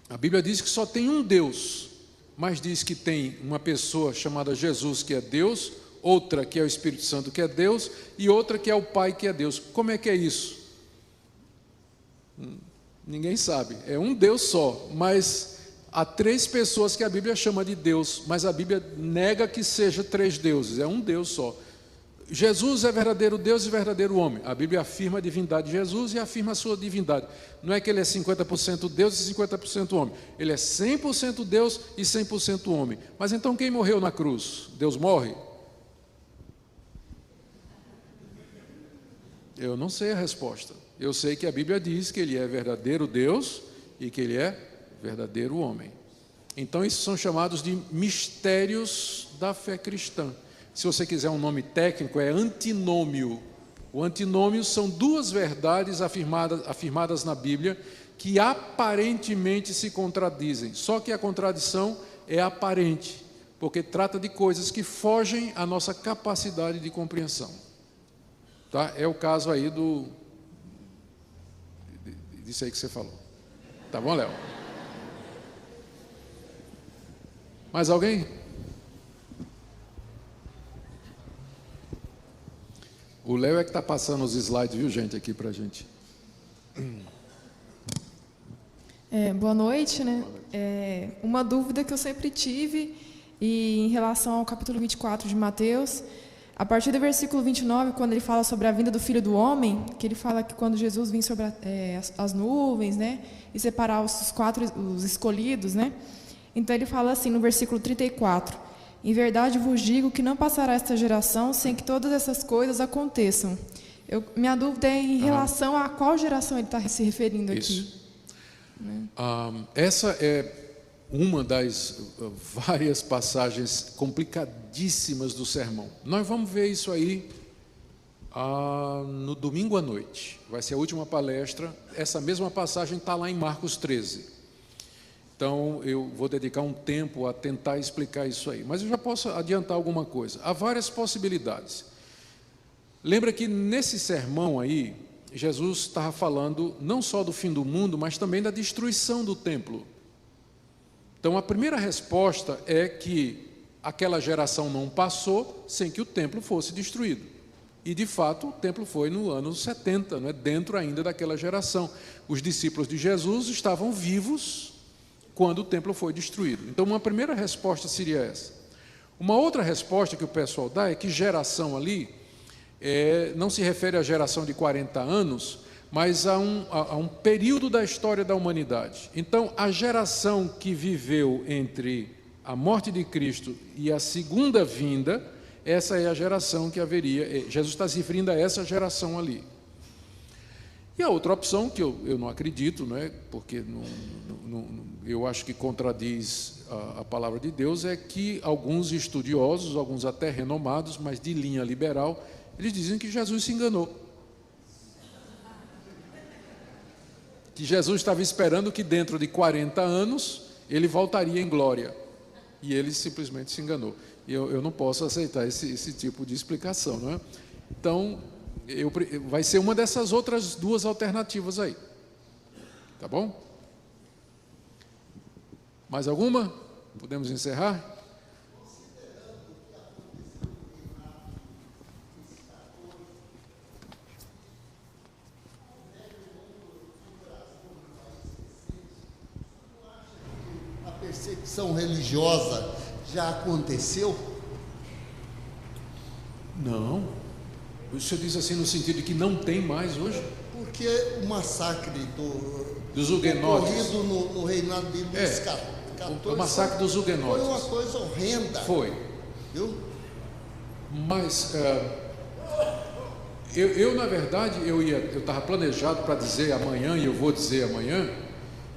A Bíblia diz que só tem um Deus, mas diz que tem uma pessoa chamada Jesus, que é Deus, outra que é o Espírito Santo, que é Deus, e outra que é o Pai, que é Deus. Como é que é isso? Ninguém sabe. É um Deus só, mas há três pessoas que a Bíblia chama de Deus, mas a Bíblia nega que seja três deuses, é um Deus só. Jesus é verdadeiro Deus e verdadeiro homem. A Bíblia afirma a divindade de Jesus e afirma a sua divindade. Não é que ele é 50% Deus e 50% homem. Ele é 100% Deus e 100% homem. Mas então quem morreu na cruz? Deus morre? Eu não sei a resposta. Eu sei que a Bíblia diz que ele é verdadeiro Deus e que ele é verdadeiro homem. Então isso são chamados de mistérios da fé cristã. Se você quiser um nome técnico, é antinômio. O antinômio são duas verdades afirmadas na Bíblia que aparentemente se contradizem. Só que a contradição é aparente, porque trata de coisas que fogem à nossa capacidade de compreensão. Tá? É o caso aí disso aí que você falou. Tá bom, Léo? Mais alguém? O Léo é que está passando os slides, viu, gente, aqui para a gente. Boa noite, né? Uma dúvida que eu sempre tive, e em relação ao capítulo 24 de Mateus, a partir do versículo 29, quando ele fala sobre a vinda do Filho do Homem, que ele fala que quando Jesus vir sobre as nuvens, né, e separar os escolhidos, né? Então ele fala assim no versículo 34: em verdade vos digo que não passará esta geração sem que todas essas coisas aconteçam. Minha dúvida é em relação a qual geração ele está se referindo aqui. Né? Essa é uma das várias passagens complicadíssimas do sermão. Nós vamos ver isso aí no domingo à noite. Vai ser a última palestra. Essa mesma passagem está lá em Marcos 13. Então, eu vou dedicar um tempo a tentar explicar isso aí. Mas eu já posso adiantar alguma coisa. Há várias possibilidades. Lembra que nesse sermão aí, Jesus estava falando não só do fim do mundo, mas também da destruição do templo. Então, a primeira resposta é que aquela geração não passou sem que o templo fosse destruído. E, de fato, o templo foi no ano 70, não é? Dentro ainda daquela geração. Os discípulos de Jesus estavam vivos quando o templo foi destruído. Então, uma primeira resposta seria essa. Uma outra resposta que o pessoal dá é que geração ali não se refere à geração de 40 anos, mas a um período da história da humanidade. Então, a geração que viveu entre a morte de Cristo e a segunda vinda, essa é a geração que haveria. Jesus está se referindo a essa geração ali. E a outra opção, que eu não acredito, né, porque eu acho que contradiz a palavra de Deus, é que alguns estudiosos, alguns até renomados, mas de linha liberal, eles dizem que Jesus se enganou. Que Jesus estava esperando que dentro de 40 anos ele voltaria em glória. E ele simplesmente se enganou. E eu não posso aceitar esse tipo de explicação, não é? Então, vai ser uma dessas outras duas alternativas aí. Tá bom? Mais alguma? Podemos encerrar? A perseguição religiosa já aconteceu? Não. O senhor diz assim no sentido de que não tem mais hoje? Porque o massacre dos huguenotes ocorrido no reinado de Luís XIV. O massacre dos huguenotes. Foi uma coisa horrenda. Foi. Viu? Mas eu na verdade, eu estava planejado para dizer amanhã, e eu vou dizer amanhã,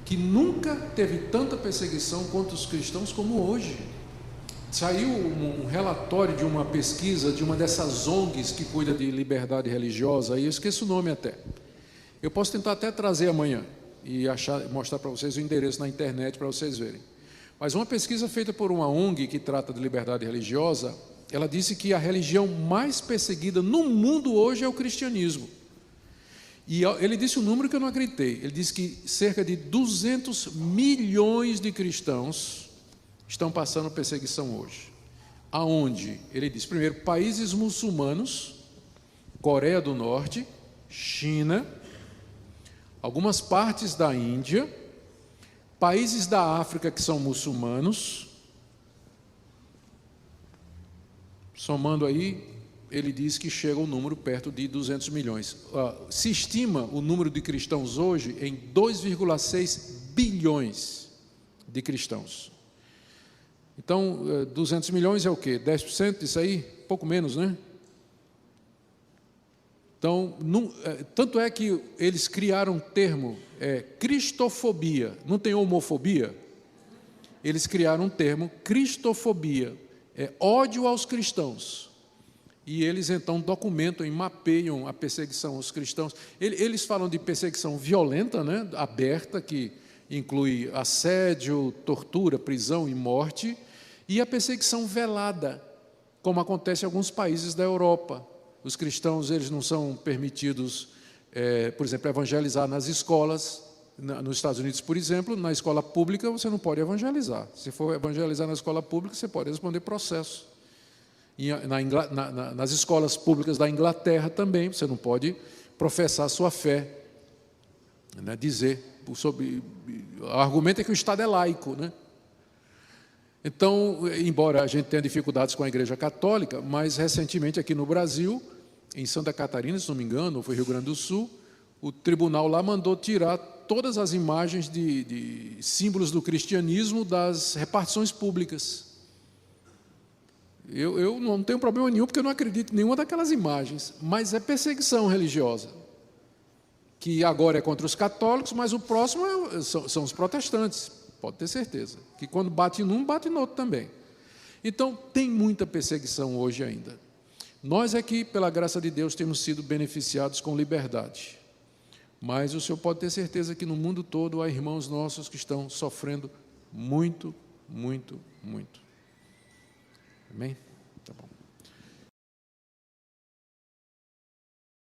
que nunca teve tanta perseguição contra os cristãos como hoje. Saiu um relatório de uma pesquisa de uma dessas ONGs que cuida de liberdade religiosa, aí eu esqueço o nome até. Eu posso tentar até trazer amanhã e mostrar para vocês o endereço na internet para vocês verem. Mas uma pesquisa feita por uma ONG que trata de liberdade religiosa, ela disse que a religião mais perseguida no mundo hoje é o cristianismo. E ele disse um número que eu não acreditei. Ele disse que cerca de 200 milhões de cristãos estão passando perseguição hoje. Aonde? Ele diz, primeiro, países muçulmanos, Coreia do Norte, China, algumas partes da Índia, países da África que são muçulmanos. Somando aí, ele diz que chega um número perto de 200 milhões. Se estima o número de cristãos hoje em 2,6 bilhões de cristãos. Então, 200 milhões é o quê? 10% disso aí? Pouco menos, né? Então, tanto é que eles criaram um termo, cristofobia. Não tem homofobia? Eles criaram um termo, cristofobia. É ódio aos cristãos. E eles, então, documentam e mapeiam a perseguição aos cristãos. Eles falam de perseguição violenta, né? Aberta, que inclui assédio, tortura, prisão e morte, e a perseguição velada, como acontece em alguns países da Europa. Os cristãos, eles não são permitidos, por exemplo, evangelizar nas escolas. Nos Estados Unidos, por exemplo, na escola pública você não pode evangelizar. Se for evangelizar na escola pública, você pode responder processo. Nas escolas públicas da Inglaterra também, você não pode professar a sua fé, né, dizer sobre... O argumento é que o Estado é laico, né? Então, embora a gente tenha dificuldades com a Igreja Católica, mas recentemente aqui no Brasil, em Santa Catarina, se não me engano, ou foi Rio Grande do Sul, o tribunal lá mandou tirar todas as imagens de símbolos do cristianismo das repartições públicas. Eu não tenho problema nenhum, porque eu não acredito em nenhuma daquelas imagens, mas é perseguição religiosa, que agora é contra os católicos, mas o próximo são os protestantes, pode ter certeza, que quando bate num, bate no outro também. Então, tem muita perseguição hoje ainda. Nós aqui, pela graça de Deus, temos sido beneficiados com liberdade. Mas o senhor pode ter certeza que no mundo todo há irmãos nossos que estão sofrendo muito, muito, muito. Amém? Tá bom.